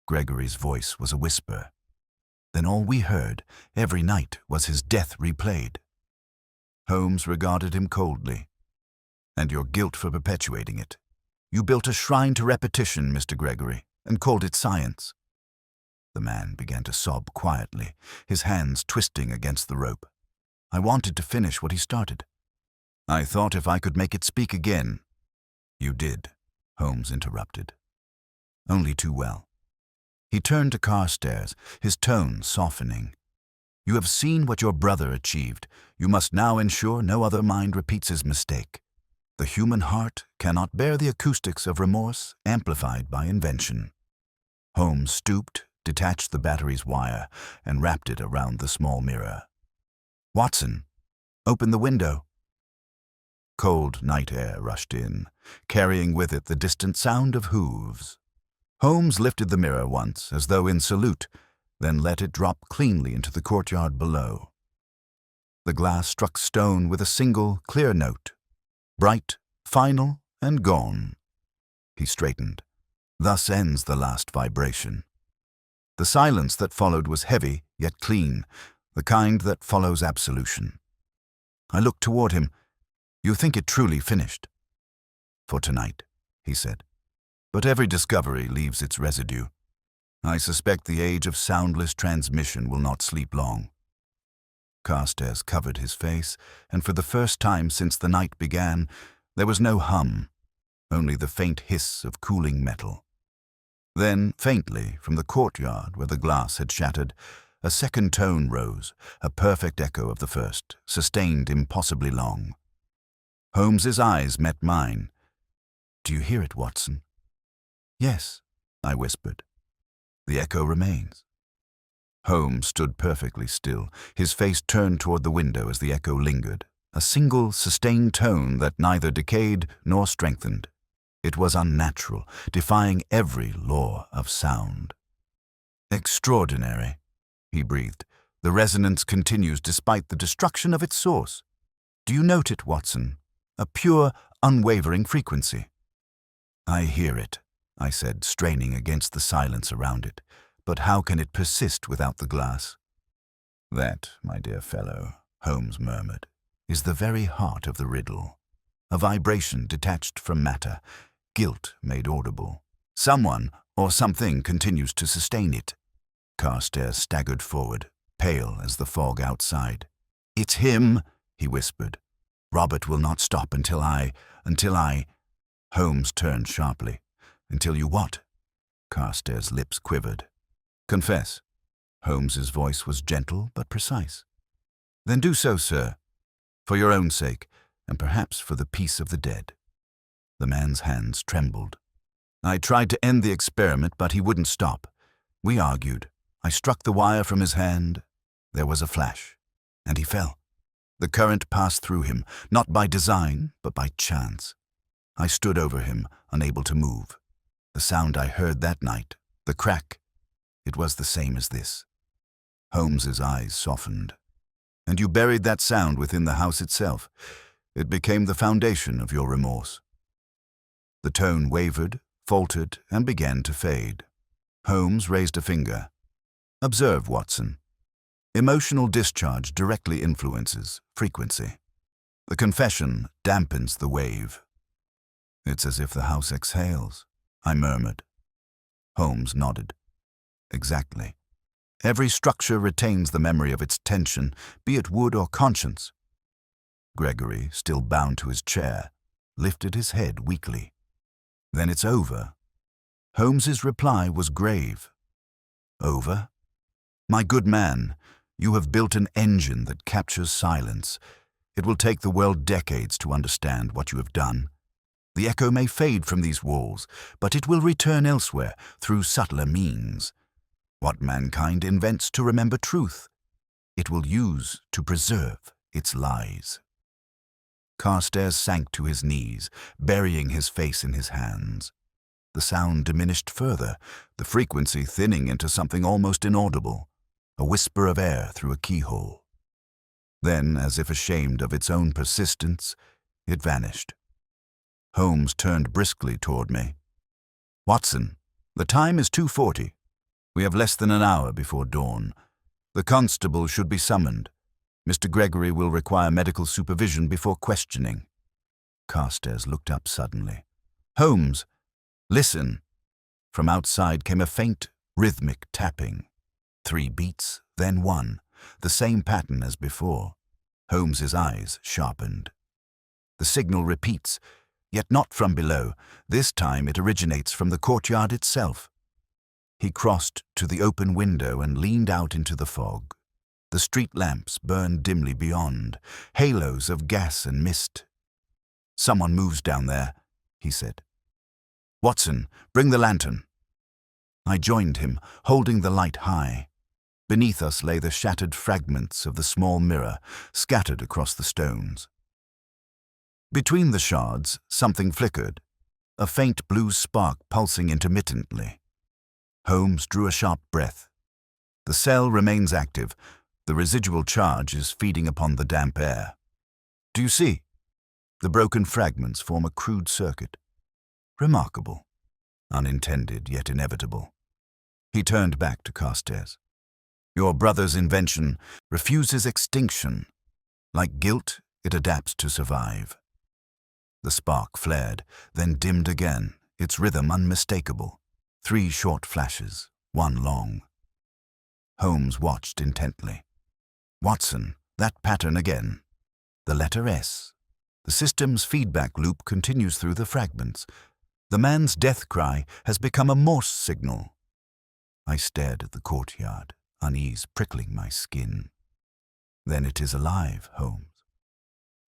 Gregory's voice was a whisper. "Then all we heard every night was his death replayed." Holmes regarded him coldly. "And your guilt for perpetuating it. You built a shrine to repetition, Mr. Gregory, and called it science." The man began to sob quietly, his hands twisting against the rope. I wanted to finish what he started. "I thought if I could make it speak again." "You did," Holmes interrupted. "Only too well. He turned to Carstairs, his tone softening. "You have seen what your brother achieved. You must now ensure no other mind repeats his mistake. The human heart cannot bear the acoustics of remorse amplified by invention." Holmes stooped, detached the battery's wire, and wrapped it around the small mirror. "Watson, open the window." Cold night air rushed in, carrying with it the distant sound of hooves. Holmes lifted the mirror once, as though in salute, then let it drop cleanly into the courtyard below. The glass struck stone with a single, clear note. Bright, final, and gone. He straightened. Thus ends the last vibration. The silence that followed was heavy, yet clean, the kind that follows absolution. I looked toward him. "You think it truly finished?" "For tonight," he said. "But every discovery leaves its residue. I suspect the age of soundless transmission will not sleep long." Carstairs covered his face, and for the first time since the night began, there was no hum, only the faint hiss of cooling metal. Then, faintly, from the courtyard where the glass had shattered, a second tone rose, a perfect echo of the first, sustained impossibly long. Holmes's eyes met mine. "Do you hear it, Watson?" "Yes," I whispered. "The echo remains." Holmes stood perfectly still, his face turned toward the window as the echo lingered, a single, sustained tone that neither decayed nor strengthened. It was unnatural, defying every law of sound. "Extraordinary," he breathed. "The resonance continues despite the destruction of its source. Do you note it, Watson? A pure, unwavering frequency." "I hear it," I said, straining against the silence around it. "But how can it persist without the glass?" "That, my dear fellow," Holmes murmured, "is the very heart of the riddle. A vibration detached from matter, guilt made audible. Someone or something continues to sustain it." Carstairs staggered forward, pale as the fog outside. "It's him," he whispered. "Robert will not stop until I... Holmes turned sharply. "Until you what?" Carstairs' lips quivered. "Confess." Holmes's voice was gentle but precise. "Then do so, sir. For your own sake, and perhaps for the peace of the dead." The man's hands trembled. "I tried to end the experiment, but he wouldn't stop. We argued. I struck the wire from his hand. There was a flash, and he fell. The current passed through him, not by design, but by chance. I stood over him, unable to move. The sound I heard that night, the crack, it was the same as this." Holmes's eyes softened. "And you buried that sound within the house itself. It became the foundation of your remorse." The tone wavered, faltered, and began to fade. Holmes raised a finger. "Observe, Watson. Emotional discharge directly influences frequency. The confession dampens the wave." "It's as if the house exhales," I murmured. Holmes nodded. "Exactly. Every structure retains the memory of its tension, be it wood or conscience." Gregory, still bound to his chair, lifted his head weakly. "Then it's over." Holmes's reply was grave. "Over? My good man, you have built an engine that captures silence. It will take the world decades to understand what you have done. The echo may fade from these walls, but it will return elsewhere through subtler means. What mankind invents to remember truth, it will use to preserve its lies." Carstairs sank to his knees, burying his face in his hands. The sound diminished further, the frequency thinning into something almost inaudible, a whisper of air through a keyhole. Then, as if ashamed of its own persistence, it vanished. Holmes turned briskly toward me. "Watson, the time is 2:40. We have less than an hour before dawn. The constable should be summoned. Mr. Gregory will require medical supervision before questioning." Carstairs looked up suddenly. "Holmes, listen." From outside came a faint, rhythmic tapping. 3 beats, then 1, the same pattern as before. Holmes's eyes sharpened. The signal repeats, yet not from below. This time it originates from the courtyard itself. He crossed to the open window and leaned out into the fog. The street lamps burned dimly beyond, halos of gas and mist. "Someone moves down there," he said. "Watson, bring the lantern." I joined him, holding the light high. Beneath us lay the shattered fragments of the small mirror, scattered across the stones. Between the shards, something flickered, a faint blue spark pulsing intermittently. Holmes drew a sharp breath. The cell remains active. The residual charge is feeding upon the damp air. "Do you see? The broken fragments form a crude circuit. Remarkable. Unintended, yet inevitable." He turned back to Carstairs. "Your brother's invention refuses extinction. Like guilt, it adapts to survive." The spark flared, then dimmed again, its rhythm unmistakable. 3 short flashes, 1 long. Holmes watched intently. "Watson, that pattern again. The letter S. The system's feedback loop continues through the fragments. The man's death cry has become a Morse signal." I stared at the courtyard, unease prickling my skin. "Then it is alive, Holmes."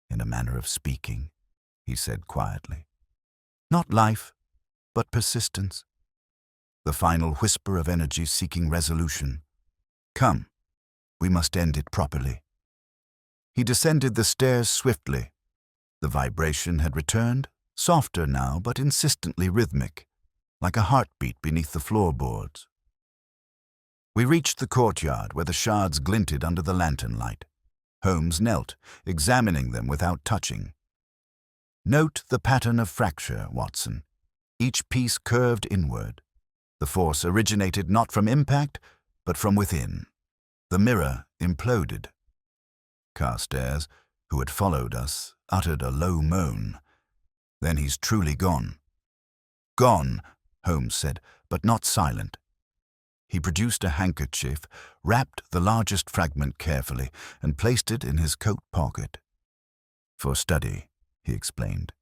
"In a manner of speaking," he said quietly. "Not life, but persistence. The final whisper of energy seeking resolution. Come, we must end it properly." He descended the stairs swiftly. The vibration had returned, softer now but insistently rhythmic, like a heartbeat beneath the floorboards. We reached the courtyard where the shards glinted under the lantern light. Holmes knelt, examining them without touching. "Note the pattern of fracture, Watson. Each piece curved inward. The force originated not from impact, but from within. The mirror imploded." Carstairs, who had followed us, uttered a low moan. "Then he's truly gone." "Gone," Holmes said, but not silent. He produced a handkerchief, wrapped the largest fragment carefully, and placed it in his coat pocket. "For study," he explained.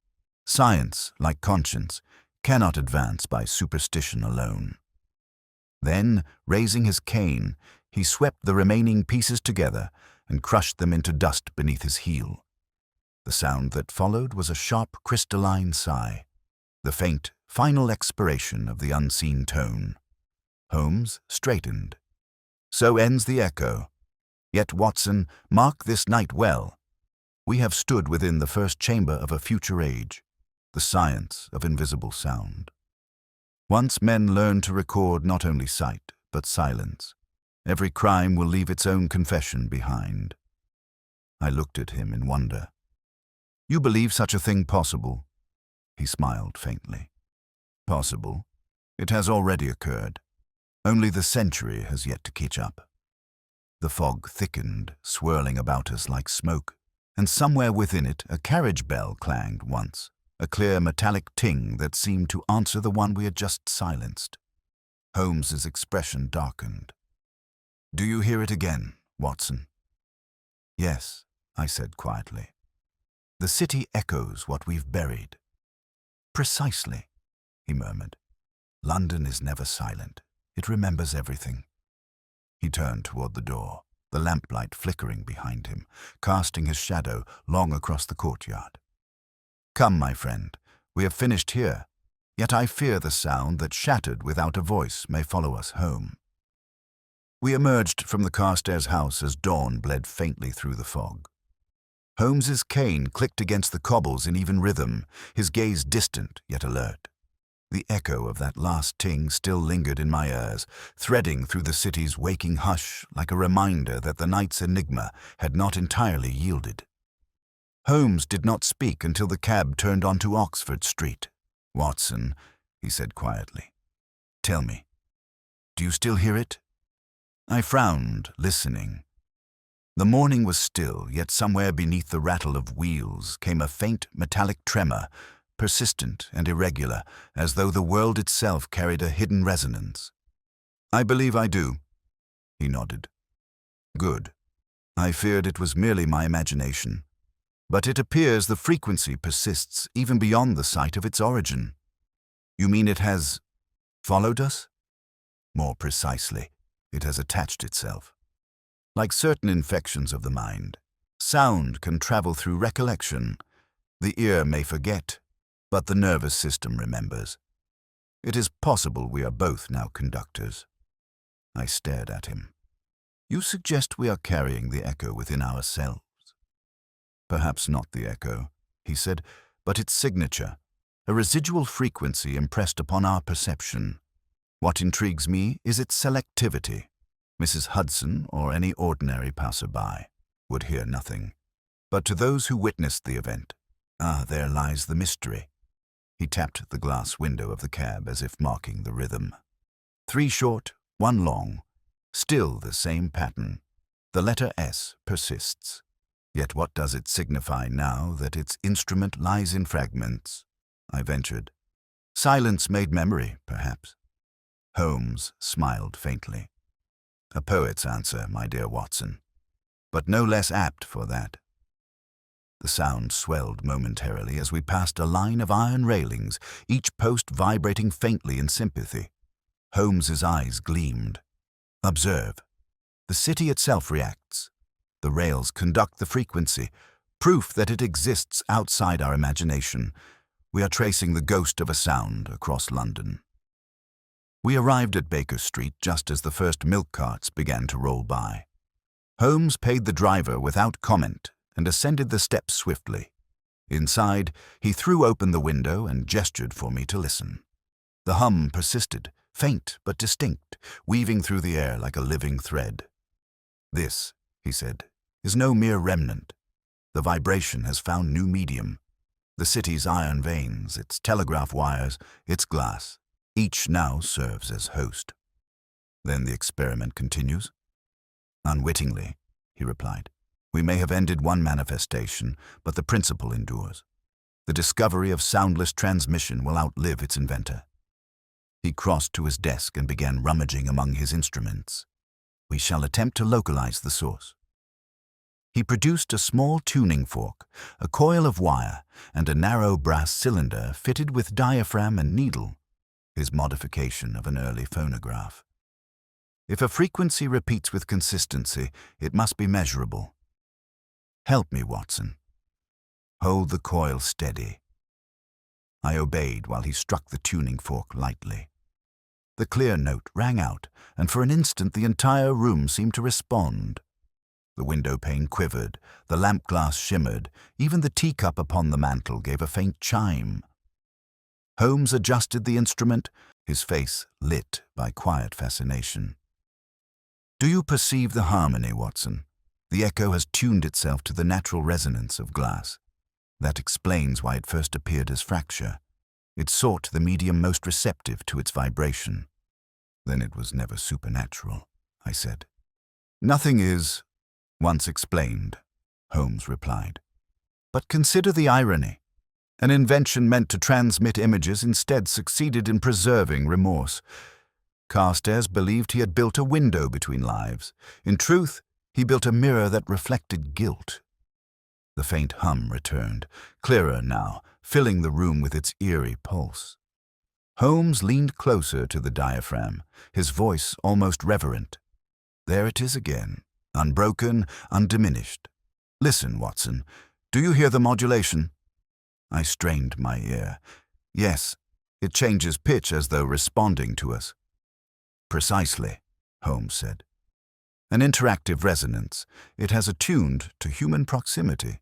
"Science, like conscience, cannot advance by superstition alone." Then, raising his cane, he swept the remaining pieces together and crushed them into dust beneath his heel. The sound that followed was a sharp, crystalline sigh, the faint, final expiration of the unseen tone. Holmes straightened. "So ends the echo. Yet, Watson, mark this night well. We have stood within the first chamber of a future age, the science of invisible sound. Once men learn to record not only sight, but silence, every crime will leave its own confession behind." I looked at him in wonder. "You believe such a thing possible?" He smiled faintly. "Possible. It has already occurred. Only the century has yet to catch up." The fog thickened, swirling about us like smoke, and somewhere within it a carriage bell clanged once, a clear metallic ting that seemed to answer the one we had just silenced. Holmes's expression darkened. "Do you hear it again, Watson?" "Yes," I said quietly. "The city echoes what we've buried." "Precisely," he murmured. "London is never silent. It remembers everything." He turned toward the door, the lamplight flickering behind him, casting his shadow long across the courtyard. "Come, my friend, we have finished here, yet I fear the sound that shattered without a voice may follow us home." We emerged from the Carstairs house as dawn bled faintly through the fog. Holmes's cane clicked against the cobbles in even rhythm, his gaze distant yet alert. The echo of that last ting still lingered in my ears, threading through the city's waking hush like a reminder that the night's enigma had not entirely yielded. Holmes did not speak until the cab turned onto Oxford Street. "Watson," he said quietly, "tell me, do you still hear it?" I frowned, listening. The morning was still, yet somewhere beneath the rattle of wheels came a faint metallic tremor, persistent and irregular, as though the world itself carried a hidden resonance. "I believe I do," he nodded. "Good. I feared it was merely my imagination. But it appears the frequency persists even beyond the site of its origin." "You mean it has followed us?" More precisely, it has attached itself. Like certain infections of the mind, sound can travel through recollection. The ear may forget, but the nervous system remembers. It is possible we are both now conductors. I stared at him. You suggest we are carrying the echo within ourselves? Perhaps not the echo, he said, but its signature, a residual frequency impressed upon our perception. What intrigues me is its selectivity. Mrs. Hudson or any ordinary passer-by would hear nothing. But to those who witnessed the event, there lies the mystery. He tapped the glass window of the cab as if marking the rhythm. 3 short, 1 long, still the same pattern. The letter S persists. Yet what does it signify now that its instrument lies in fragments? I ventured. Silence made memory, perhaps. Holmes smiled faintly. A poet's answer, my dear Watson, but no less apt for that. The sound swelled momentarily as we passed a line of iron railings, each post vibrating faintly in sympathy. Holmes's eyes gleamed. Observe. The city itself reacts. The rails conduct the frequency, proof that it exists outside our imagination. We are tracing the ghost of a sound across London. We arrived at Baker Street just as the first milk carts began to roll by. Holmes paid the driver without comment and ascended the steps swiftly. Inside, he threw open the window and gestured for me to listen. The hum persisted, faint but distinct, weaving through the air like a living thread. This, he said, is no mere remnant. The vibration has found new medium. The city's iron veins, its telegraph wires, its glass, each now serves as host. Then the experiment continues? Unwittingly, he replied. We may have ended one manifestation, but the principle endures. The discovery of soundless transmission will outlive its inventor. He crossed to his desk and began rummaging among his instruments. We shall attempt to localize the source. He produced a small tuning fork, a coil of wire, and a narrow brass cylinder fitted with diaphragm and needle, his modification of an early phonograph. If a frequency repeats with consistency, it must be measurable. Help me, Watson. Hold the coil steady. I obeyed while he struck the tuning fork lightly. The clear note rang out, and for an instant the entire room seemed to respond. The window pane quivered, the lamp glass shimmered, even the teacup upon the mantel gave a faint chime. Holmes adjusted the instrument, his face lit by quiet fascination. Do you perceive the harmony, Watson? The echo has tuned itself to the natural resonance of glass. That explains why it first appeared as fracture. It sought the medium most receptive to its vibration. Then it was never supernatural, I said. Nothing is once explained, Holmes replied. But consider the irony. An invention meant to transmit images instead succeeded in preserving remorse. Carstairs believed he had built a window between lives. In truth, he built a mirror that reflected guilt. The faint hum returned, clearer now, filling the room with its eerie pulse. Holmes leaned closer to the diaphragm, his voice almost reverent. There it is again, unbroken, undiminished. Listen, Watson. Do you hear the modulation? I strained my ear. Yes, it changes pitch as though responding to us. Precisely, Holmes said. An interactive resonance. It has attuned to human proximity.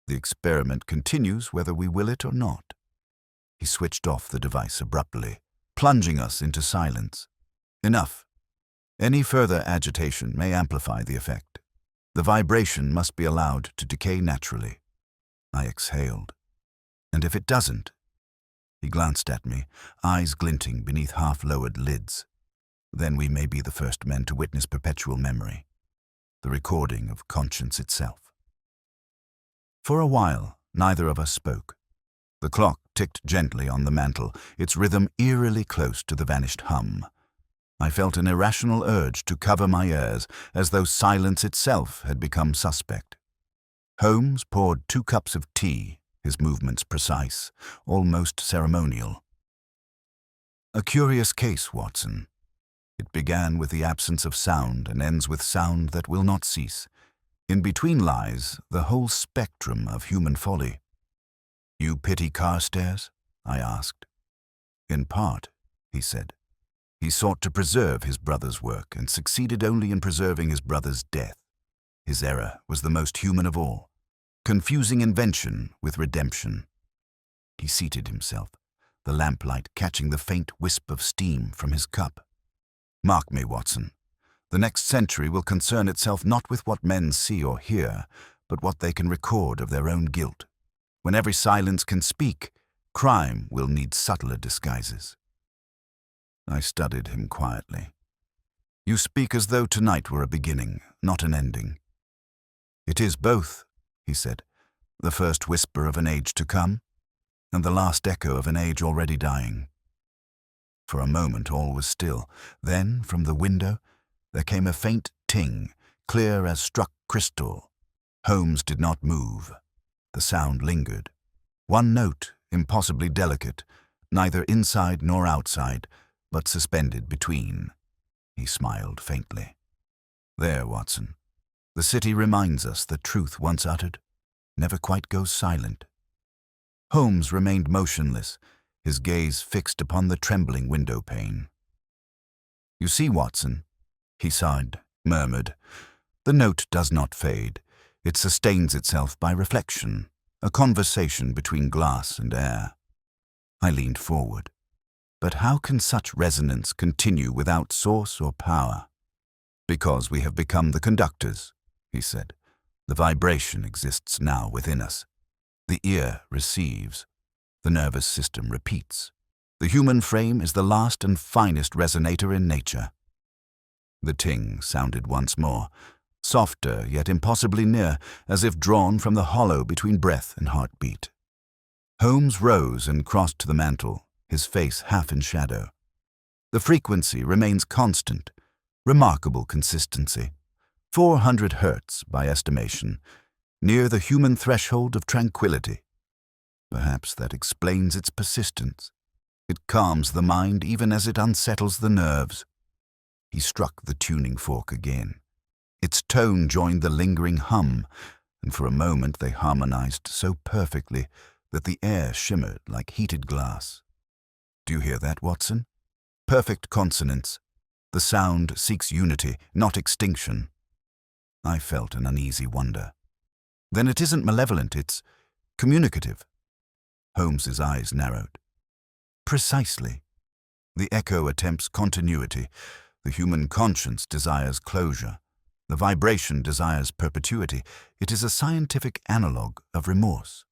The experiment continues whether we will it or not. He switched off the device abruptly, plunging us into silence. Enough. Any further agitation may amplify the effect. The vibration must be allowed to decay naturally. I exhaled. And if it doesn't? He glanced at me, eyes glinting beneath half-lowered lids. Then we may be the first men to witness perpetual memory, the recording of conscience itself. For a while, neither of us spoke. The clock ticked gently on the mantel, its rhythm eerily close to the vanished hum. I felt an irrational urge to cover my ears, as though silence itself had become suspect. Holmes poured 2 cups of tea, his movements precise, almost ceremonial. A curious case, Watson. It began with the absence of sound and ends with sound that will not cease. In between lies the whole spectrum of human folly. "You pity Carstairs?" I asked. "In part," he said. "He sought to preserve his brother's work and succeeded only in preserving his brother's death. His error was the most human of all, confusing invention with redemption." He seated himself, the lamplight catching the faint wisp of steam from his cup. "Mark me, Watson. The next century will concern itself not with what men see or hear, but what they can record of their own guilt. When every silence can speak, crime will need subtler disguises." I studied him quietly. "You speak as though tonight were a beginning, not an ending." "It is both," he said, "the first whisper of an age to come, and the last echo of an age already dying." For a moment all was still. Then, from the window, there came a faint ting, clear as struck crystal. Holmes did not move. The sound lingered. One note, impossibly delicate, neither inside nor outside, but suspended between. He smiled faintly. "There, Watson. The city reminds us that truth once uttered never quite goes silent." Holmes remained motionless, his gaze fixed upon the trembling window pane. "You see, Watson," he sighed, murmured, "the note does not fade. It sustains itself by reflection, a conversation between glass and air." I leaned forward. "But how can such resonance continue without source or power?" "Because we have become the conductors," he said. "The vibration exists now within us. The ear receives. The nervous system repeats. The human frame is the last and finest resonator in nature." The ting sounded once more, softer yet impossibly near, as if drawn from the hollow between breath and heartbeat. Holmes rose and crossed to the mantel, his face half in shadow. "The frequency remains constant. Remarkable consistency. 400 hertz by estimation, near the human threshold of tranquility. Perhaps that explains its persistence. It calms the mind even as it unsettles the nerves." He struck the tuning fork again. Its tone joined the lingering hum, and for a moment they harmonized so perfectly that the air shimmered like heated glass. "Do you hear that, Watson? Perfect consonance. The sound seeks unity, not extinction." I felt an uneasy wonder. "Then it isn't malevolent, it's communicative." Holmes's eyes narrowed. "Precisely. The echo attempts continuity. The human conscience desires closure. The vibration desires perpetuity. It is a scientific analog of remorse."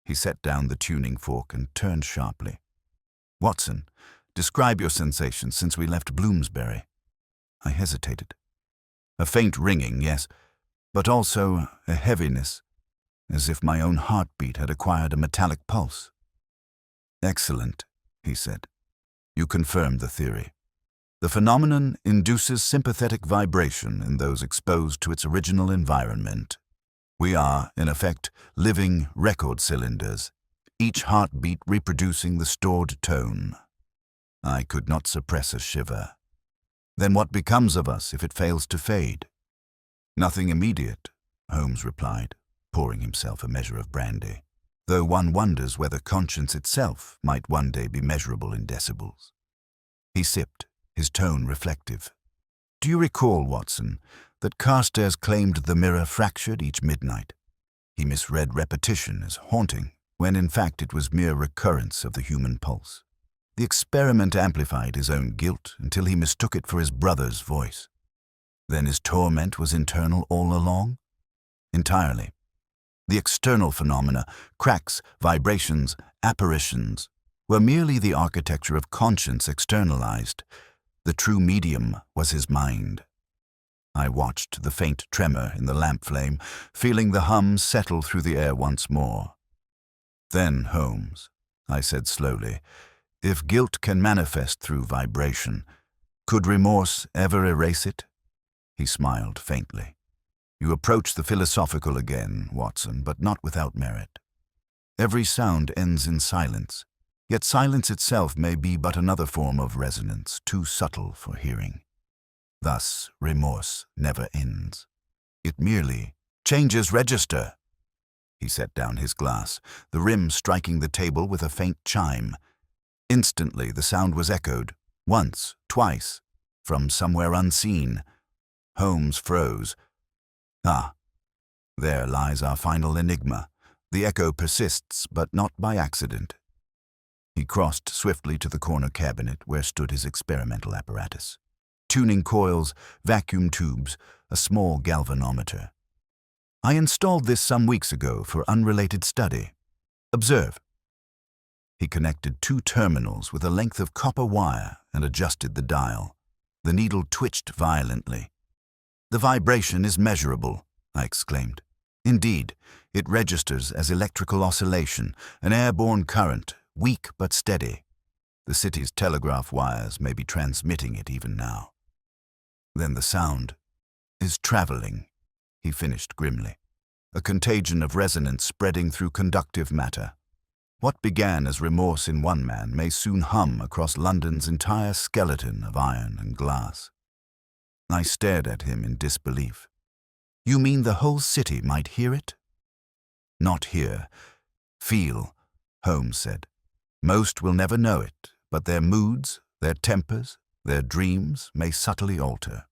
He set down the tuning fork and turned sharply. "Watson, describe your sensations since we left Bloomsbury." I hesitated. "A faint ringing, yes, but also a heaviness, as if my own heartbeat had acquired a metallic pulse." "Excellent," he said. "You confirmed the theory. The phenomenon induces sympathetic vibration in those exposed to its original environment. We are, in effect, living record cylinders, each heartbeat reproducing the stored tone." I could not suppress a shiver. "Then what becomes of us if it fails to fade?" "Nothing immediate," Holmes replied, pouring himself a measure of brandy, "though one wonders whether conscience itself might one day be measurable in decibels." He sipped, his tone reflective. "Do you recall, Watson, that Carstairs claimed the mirror fractured each midnight? He misread repetition as haunting, when in fact it was mere recurrence of the human pulse. The experiment amplified his own guilt until he mistook it for his brother's voice. Then his torment was internal all along?" "Entirely. The external phenomena, cracks, vibrations, apparitions, were merely the architecture of conscience externalized. The true medium was his mind." I watched the faint tremor in the lamp flame, feeling the hum settle through the air once more. "Then, Holmes," I said slowly, "if guilt can manifest through vibration, could remorse ever erase it?" He smiled faintly. "You approach the philosophical again, Watson, but not without merit. Every sound ends in silence. Yet silence itself may be but another form of resonance, too subtle for hearing. Thus, remorse never ends. It merely changes register. He set down his glass, the rim striking the table with a faint chime. Instantly the sound was echoed, once, twice, from somewhere unseen. Holmes froze. Ah, there lies our final enigma. The echo persists, but not by accident. He crossed swiftly to the corner cabinet where stood his experimental apparatus. Tuning coils, vacuum tubes, a small galvanometer. I installed this some weeks ago for unrelated study. Observe. He connected 2 terminals with a length of copper wire and adjusted the dial. The needle twitched violently. "The vibration is measurable," I exclaimed. "Indeed, it registers as electrical oscillation, an airborne current, weak but steady. The city's telegraph wires may be transmitting it even now." "Then the sound is traveling," he finished grimly. "A contagion of resonance spreading through conductive matter. What began as remorse in one man may soon hum across London's entire skeleton of iron and glass." I stared at him in disbelief. "You mean the whole city might hear it?" "Not hear. Feel," Holmes said. "Most will never know it, but their moods, their tempers, their dreams may subtly alter.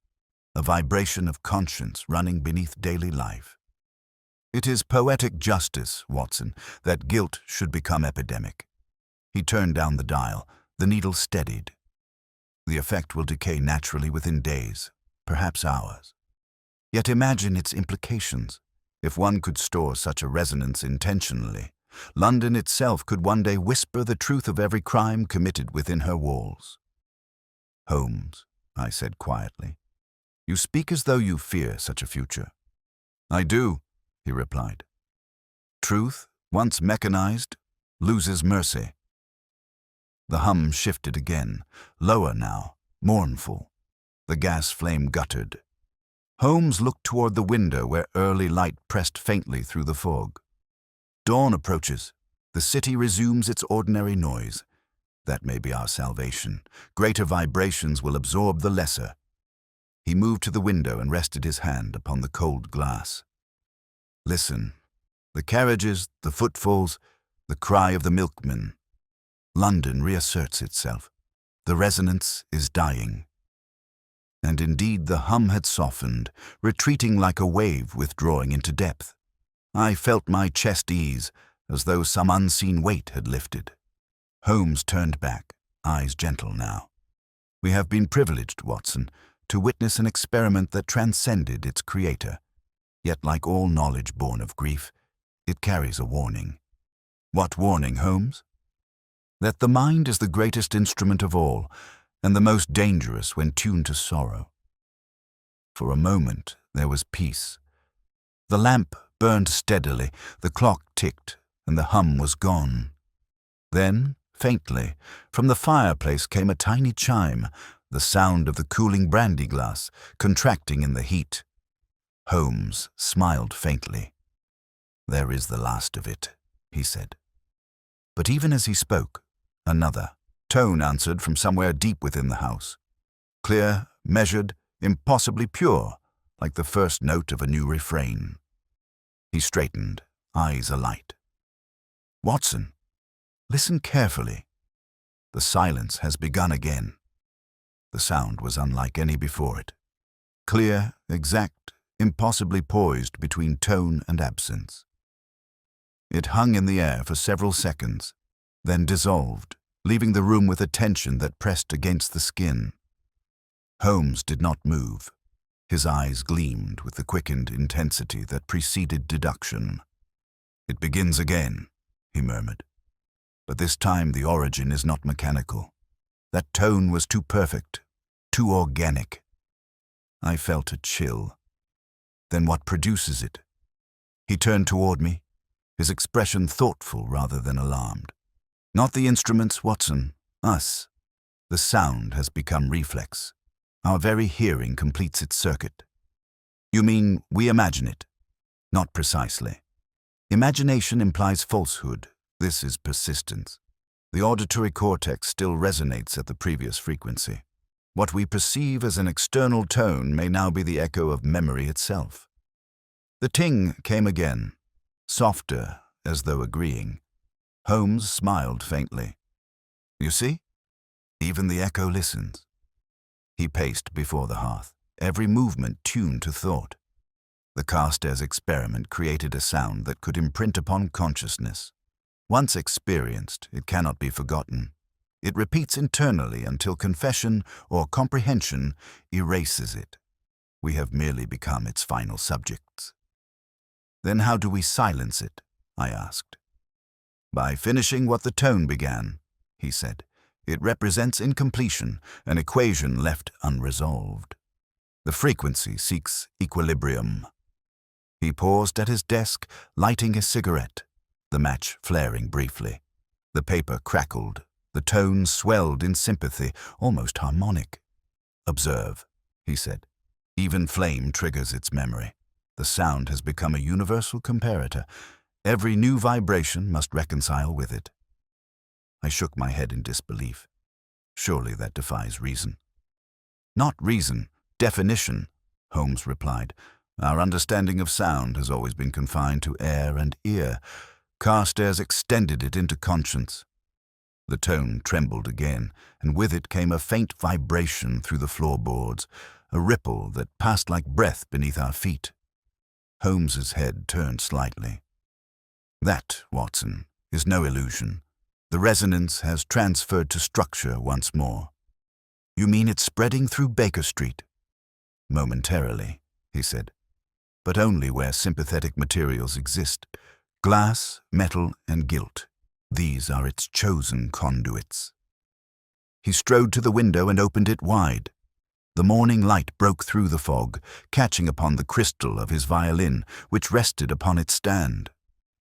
A vibration of conscience running beneath daily life. It is poetic justice, Watson, that guilt should become epidemic." He turned down the dial. The needle steadied. "The effect will decay naturally within days, perhaps hours. Yet imagine its implications. If one could store such a resonance intentionally, London itself could one day whisper the truth of every crime committed within her walls." "Holmes," I said quietly, "you speak as though you fear such a future." "I do," he replied. "Truth, once mechanized, loses mercy." The hum shifted again, lower now, mournful. The gas flame guttered. Holmes looked toward the window where early light pressed faintly through the fog. "Dawn approaches. The city resumes its ordinary noise. That may be our salvation. Greater vibrations will absorb the lesser." He moved to the window and rested his hand upon the cold glass. "Listen. The carriages, the footfalls, the cry of the milkman. London reasserts itself. The resonance is dying." And indeed the hum had softened, retreating like a wave withdrawing into depth. I felt my chest ease, as though some unseen weight had lifted. Holmes turned back, eyes gentle now. "We have been privileged, Watson, to witness an experiment that transcended its creator. Yet, like all knowledge born of grief, it carries a warning." "What warning, Holmes?" "That the mind is the greatest instrument of all, and the most dangerous when tuned to sorrow." For a moment there was peace. The lamp burned steadily, the clock ticked, and the hum was gone. Then, faintly, from the fireplace came a tiny chime, the sound of the cooling brandy glass, contracting in the heat. Holmes smiled faintly. "There is the last of it," he said. But even as he spoke, another tone answered from somewhere deep within the house. Clear, measured, impossibly pure, like the first note of a new refrain. He straightened, eyes alight. "Watson, listen carefully. The silence has begun again." The sound was unlike any before it. Clear, exact, impossibly poised between tone and absence. It hung in the air for several seconds, then dissolved, leaving the room with a tension that pressed against the skin. Holmes did not move. His eyes gleamed with the quickened intensity that preceded deduction. "It begins again," he murmured. "But this time the origin is not mechanical. That tone was too perfect, too organic." I felt a chill. "Then what produces it?" He turned toward me, his expression thoughtful rather than alarmed. "Not the instruments, Watson. Us. The sound has become reflex. Our very hearing completes its circuit." "You mean we imagine it?" "Not precisely. Imagination implies falsehood. This is persistence. The auditory cortex still resonates at the previous frequency. What we perceive as an external tone may now be the echo of memory itself. The ting came again, softer, as though agreeing. Holmes smiled faintly. You see? Even the echo listens. He paced before the hearth, every movement tuned to thought. The Carstairs experiment created a sound that could imprint upon consciousness. Once experienced, it cannot be forgotten. It repeats internally until confession or comprehension erases it. We have merely become its final subjects. Then how do we silence it? I asked. By finishing what the tone began, he said. It represents incompletion, an equation left unresolved. The frequency seeks equilibrium. He paused at his desk, lighting a cigarette, the match flaring briefly. The paper crackled. The tone swelled in sympathy, almost harmonic. Observe, he said. Even flame triggers its memory. The sound has become a universal comparator. Every new vibration must reconcile with it. I shook my head in disbelief. Surely that defies reason. Not reason, definition, Holmes replied. Our understanding of sound has always been confined to air and ear. Carstairs extended it into conscience. The tone trembled again, and with it came a faint vibration through the floorboards, a ripple that passed like breath beneath our feet. Holmes's head turned slightly. That, Watson, is no illusion. The resonance has transferred to structure once more. You mean it's spreading through Baker Street? Momentarily, he said, but only where sympathetic materials exist. Glass, metal, and gilt. These are its chosen conduits. He strode to the window and opened it wide. The morning light broke through the fog, catching upon the crystal of his violin, which rested upon its stand.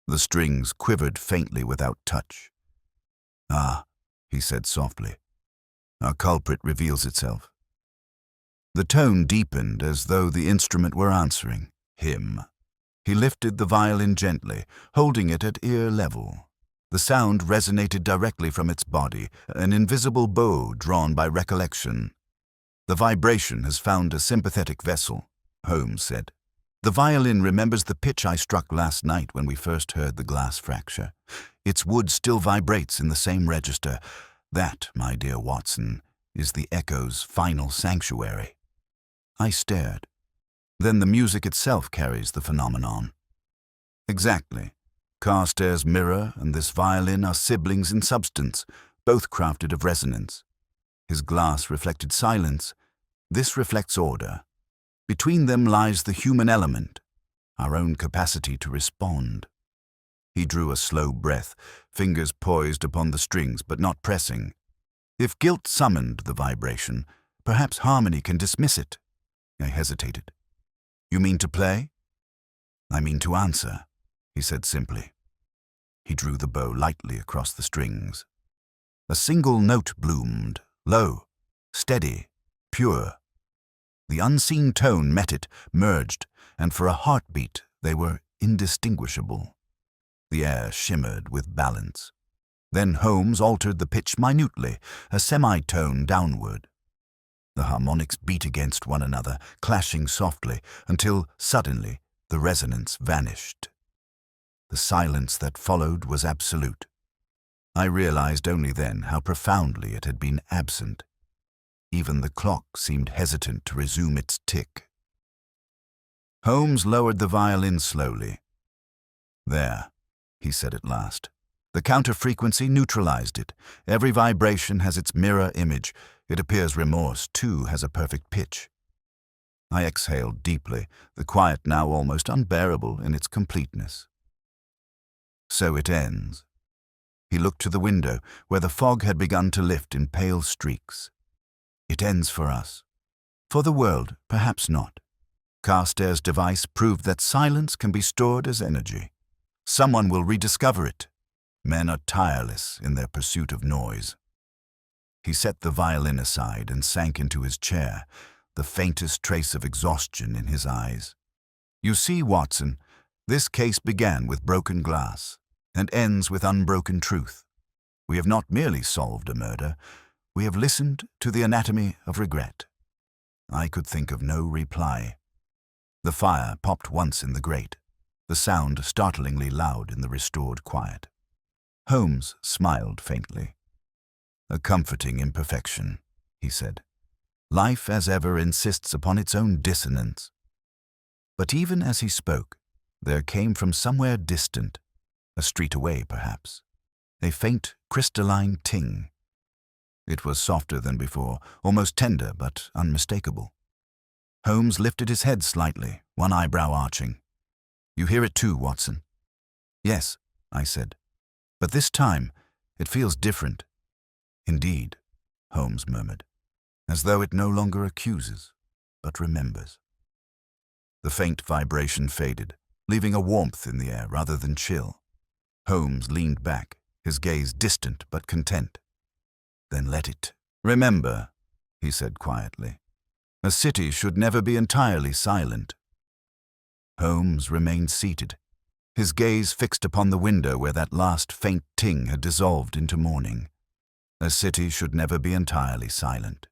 The strings quivered faintly without touch. Ah, he said softly. Our culprit reveals itself. The tone deepened as though the instrument were answering him. He lifted the violin gently, holding it at ear level. The sound resonated directly from its body, an invisible bow drawn by recollection. The vibration has found a sympathetic vessel, Holmes said. The violin remembers the pitch I struck last night when we first heard the glass fracture. Its wood still vibrates in the same register. That, my dear Watson, is the echo's final sanctuary. I stared. Then the music itself carries the phenomenon. Exactly. Carstairs' mirror and this violin are siblings in substance, both crafted of resonance. His glass reflected silence. This reflects order. Between them lies the human element, our own capacity to respond. He drew a slow breath, fingers poised upon the strings but not pressing. If guilt summoned the vibration, perhaps harmony can dismiss it. I hesitated. You mean to play? I mean to answer, he said simply. He drew the bow lightly across the strings. A single note bloomed, low, steady, pure. The unseen tone met it, merged, and for a heartbeat they were indistinguishable. The air shimmered with balance. Then Holmes altered the pitch minutely, a semitone downward. The harmonics beat against one another, clashing softly, until suddenly the resonance vanished. The silence that followed was absolute. I realized only then how profoundly it had been absent. Even the clock seemed hesitant to resume its tick. Holmes lowered the violin slowly. There, he said at last. The counter-frequency neutralized it. Every vibration has its mirror image. It appears remorse, too, has a perfect pitch. I exhaled deeply, the quiet now almost unbearable in its completeness. So it ends. He looked to the window, where the fog had begun to lift in pale streaks. It ends for us. For the world, perhaps not. Carstairs' device proved that silence can be stored as energy. Someone will rediscover it. Men are tireless in their pursuit of noise. He set the violin aside and sank into his chair, the faintest trace of exhaustion in his eyes. You see, Watson, this case began with broken glass and ends with unbroken truth. We have not merely solved a murder, we have listened to the anatomy of regret. I could think of no reply. The fire popped once in the grate, the sound startlingly loud in the restored quiet. Holmes smiled faintly. "A comforting imperfection," he said. "Life, as ever, insists upon its own dissonance." But even as he spoke, there came from somewhere distant, a street away perhaps, a faint crystalline ting. It was softer than before, almost tender but unmistakable. Holmes lifted his head slightly, one eyebrow arching. "You hear it too, Watson?" "Yes," I said. "But this time, it feels different." "Indeed," Holmes murmured, "as though it no longer accuses, but remembers." The faint vibration faded, leaving a warmth in the air rather than chill. Holmes leaned back, his gaze distant but content. "Then let it remember," he said quietly. "A city should never be entirely silent." Holmes remained seated, his gaze fixed upon the window where that last faint ting had dissolved into morning. "A city should never be entirely silent,"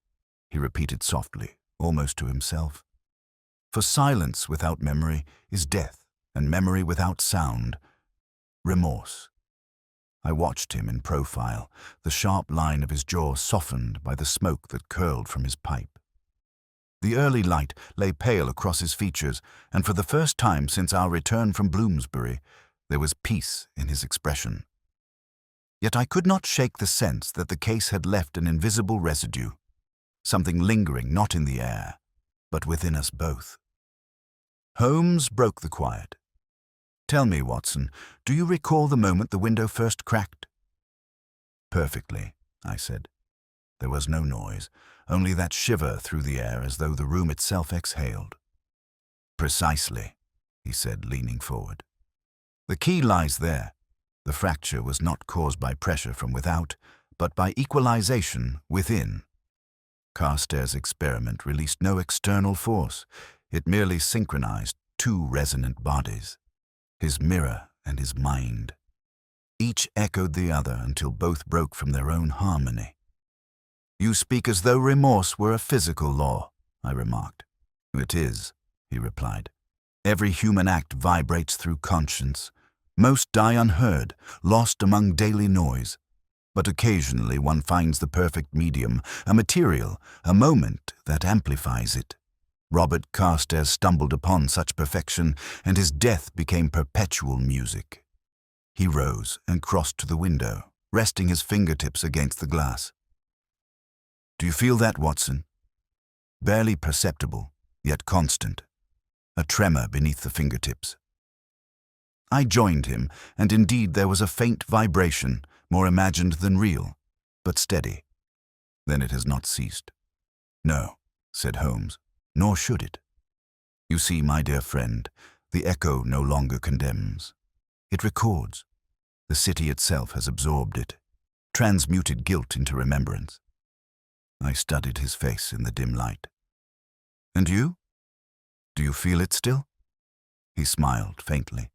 he repeated softly, almost to himself. "For silence without memory is death, and memory without sound, remorse." I watched him in profile, the sharp line of his jaw softened by the smoke that curled from his pipe. The early light lay pale across his features, and for the first time since our return from Bloomsbury, there was peace in his expression. Yet I could not shake the sense that the case had left an invisible residue, something lingering not in the air, but within us both. Holmes broke the quiet. "Tell me, Watson, do you recall the moment the window first cracked?" "Perfectly," I said. There was no noise, only that shiver through the air as though the room itself exhaled. "Precisely," he said, leaning forward. "The key lies there. The fracture was not caused by pressure from without, but by equalization within. Carstairs' experiment released no external force. It merely synchronized two resonant bodies, his mirror and his mind. Each echoed the other until both broke from their own harmony." "You speak as though remorse were a physical law," I remarked. "It is," he replied. "Every human act vibrates through conscience. Most die unheard, lost among daily noise. But occasionally one finds the perfect medium, a material, a moment that amplifies it. Robert Carstairs stumbled upon such perfection, and his death became perpetual music." He rose and crossed to the window, resting his fingertips against the glass. "Do you feel that, Watson? Barely perceptible, yet constant. A tremor beneath the fingertips." I joined him, and indeed there was a faint vibration, more imagined than real, but steady. "Then it has not ceased." "No," said Holmes, "nor should it. You see, my dear friend, the echo no longer condemns. It records. The city itself has absorbed it, transmuted guilt into remembrance." I studied his face in the dim light. "And you? Do you feel it still?" He smiled faintly.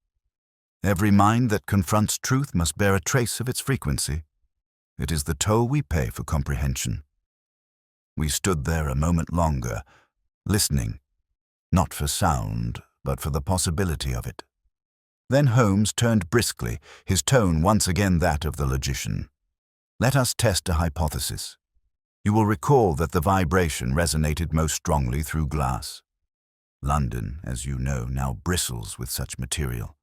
"Every mind that confronts truth must bear a trace of its frequency. It is the toll we pay for comprehension." We stood there a moment longer, listening, not for sound, but for the possibility of it. Then Holmes turned briskly, his tone once again that of the logician. "Let us test a hypothesis. You will recall that the vibration resonated most strongly through glass. London, as you know, now bristles with such material.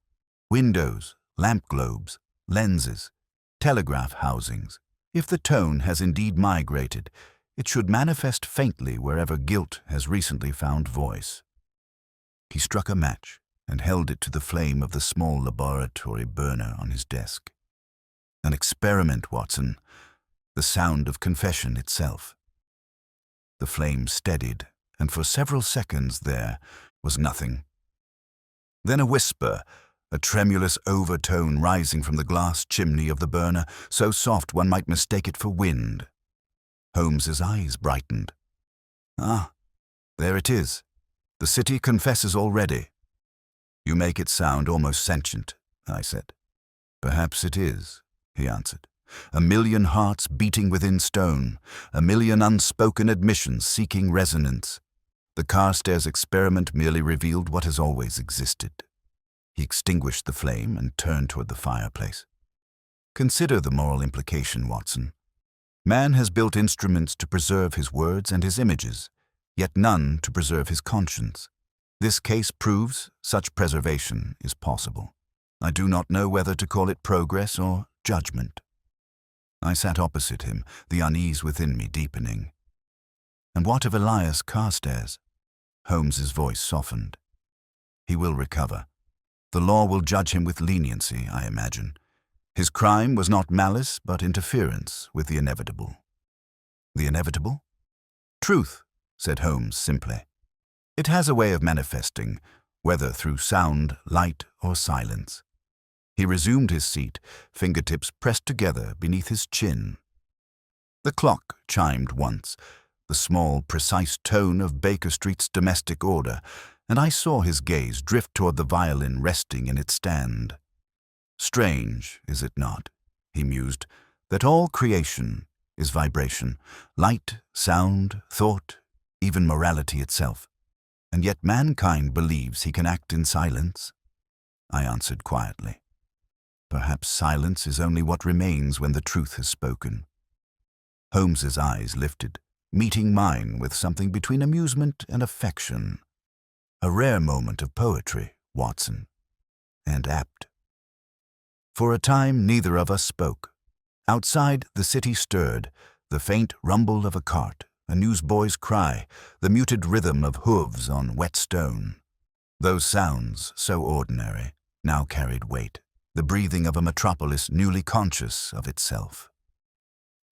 Windows, lamp globes, lenses, telegraph housings. If the tone has indeed migrated, it should manifest faintly wherever guilt has recently found voice." He struck a match and held it to the flame of the small laboratory burner on his desk. "An experiment, Watson. The sound of confession itself." The flame steadied, and for several seconds there was nothing. Then a whisper, a tremulous overtone rising from the glass chimney of the burner, so soft one might mistake it for wind. Holmes's eyes brightened. "Ah, there it is. The city confesses already." "You make it sound almost sentient," I said. "Perhaps it is," he answered. A million hearts beating within stone, a million unspoken admissions seeking resonance. The Carstairs experiment merely revealed what has always existed. He extinguished the flame and turned toward the fireplace. Consider the moral implication, Watson. Man has built instruments to preserve his words and his images, yet none to preserve his conscience. This case proves such preservation is possible. I do not know whether to call it progress or judgment. I sat opposite him, the unease within me deepening. And what of Elias Carstairs? Holmes's voice softened. He will recover. The law will judge him with leniency, I imagine. His crime was not malice, but interference with the inevitable. The inevitable? Truth, said Holmes simply. It has a way of manifesting, whether through sound, light, or silence. He resumed his seat, fingertips pressed together beneath his chin. The clock chimed once, the small, precise tone of Baker Street's domestic order, and I saw his gaze drift toward the violin resting in its stand. Strange, is it not, he mused, that all creation is vibration, light, sound, thought, even morality itself, and yet mankind believes he can act in silence? I answered quietly. Perhaps silence is only what remains when the truth has spoken. Holmes's eyes lifted, meeting mine with something between amusement and affection. A rare moment of poetry, Watson, and apt. For a time neither of us spoke. Outside the city stirred, the faint rumble of a cart, a newsboy's cry, the muted rhythm of hooves on wet stone. Those sounds, so ordinary, now carried weight, the breathing of a metropolis newly conscious of itself.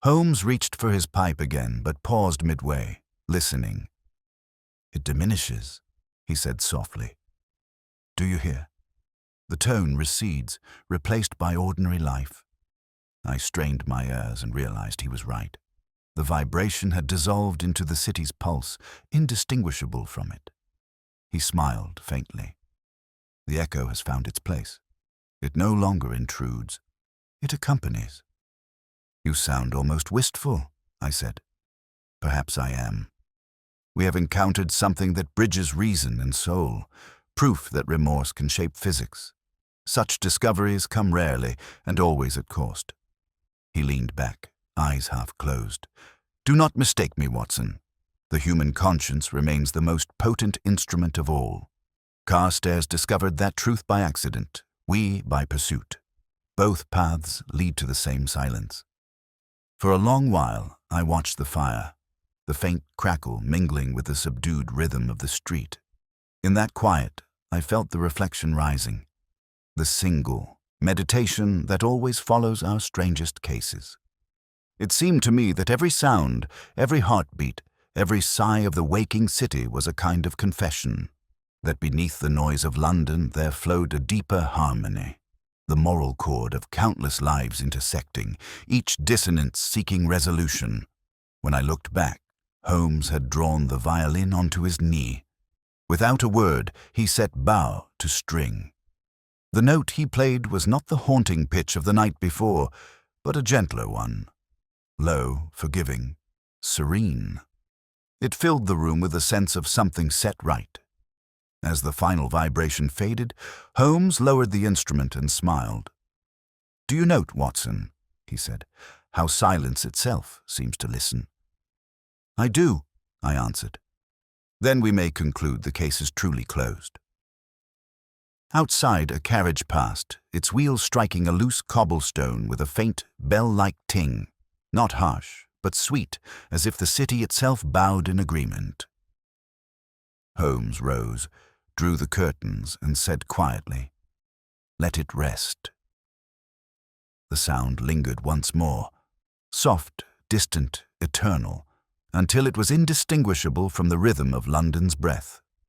Holmes reached for his pipe again, but paused midway, listening. It diminishes, he said softly. Do you hear? The tone recedes, replaced by ordinary life. I strained my ears and realized he was right. The vibration had dissolved into the city's pulse, indistinguishable from it. He smiled faintly. The echo has found its place. It no longer intrudes. It accompanies. You sound almost wistful, I said. Perhaps I am. We have encountered something that bridges reason and soul, proof that remorse can shape physics. Such discoveries come rarely and always at cost. He leaned back, eyes half closed. Do not mistake me, Watson. The human conscience remains the most potent instrument of all. Carstairs discovered that truth by accident, we by pursuit. Both paths lead to the same silence. For a long while, I watched the fire, the faint crackle mingling with the subdued rhythm of the street. In that quiet, I felt the reflection rising, the single meditation that always follows our strangest cases. It seemed to me that every sound, every heartbeat, every sigh of the waking city was a kind of confession, that beneath the noise of London there flowed a deeper harmony, the moral chord of countless lives intersecting, each dissonance seeking resolution. When I looked back, Holmes had drawn the violin onto his knee. Without a word, he set bow to string. The note he played was not the haunting pitch of the night before, but a gentler one. Low, forgiving, serene. It filled the room with a sense of something set right. As the final vibration faded, Holmes lowered the instrument and smiled. Do you note, Watson, he said, how silence itself seems to listen? I do, I answered. Then we may conclude the case is truly closed. Outside, a carriage passed, its wheels striking a loose cobblestone with a faint, bell-like ting, not harsh, but sweet, as if the city itself bowed in agreement. Holmes rose, drew the curtains, and said quietly, "Let it rest." The sound lingered once more, soft, distant, eternal, until it was indistinguishable from the rhythm of London's breath.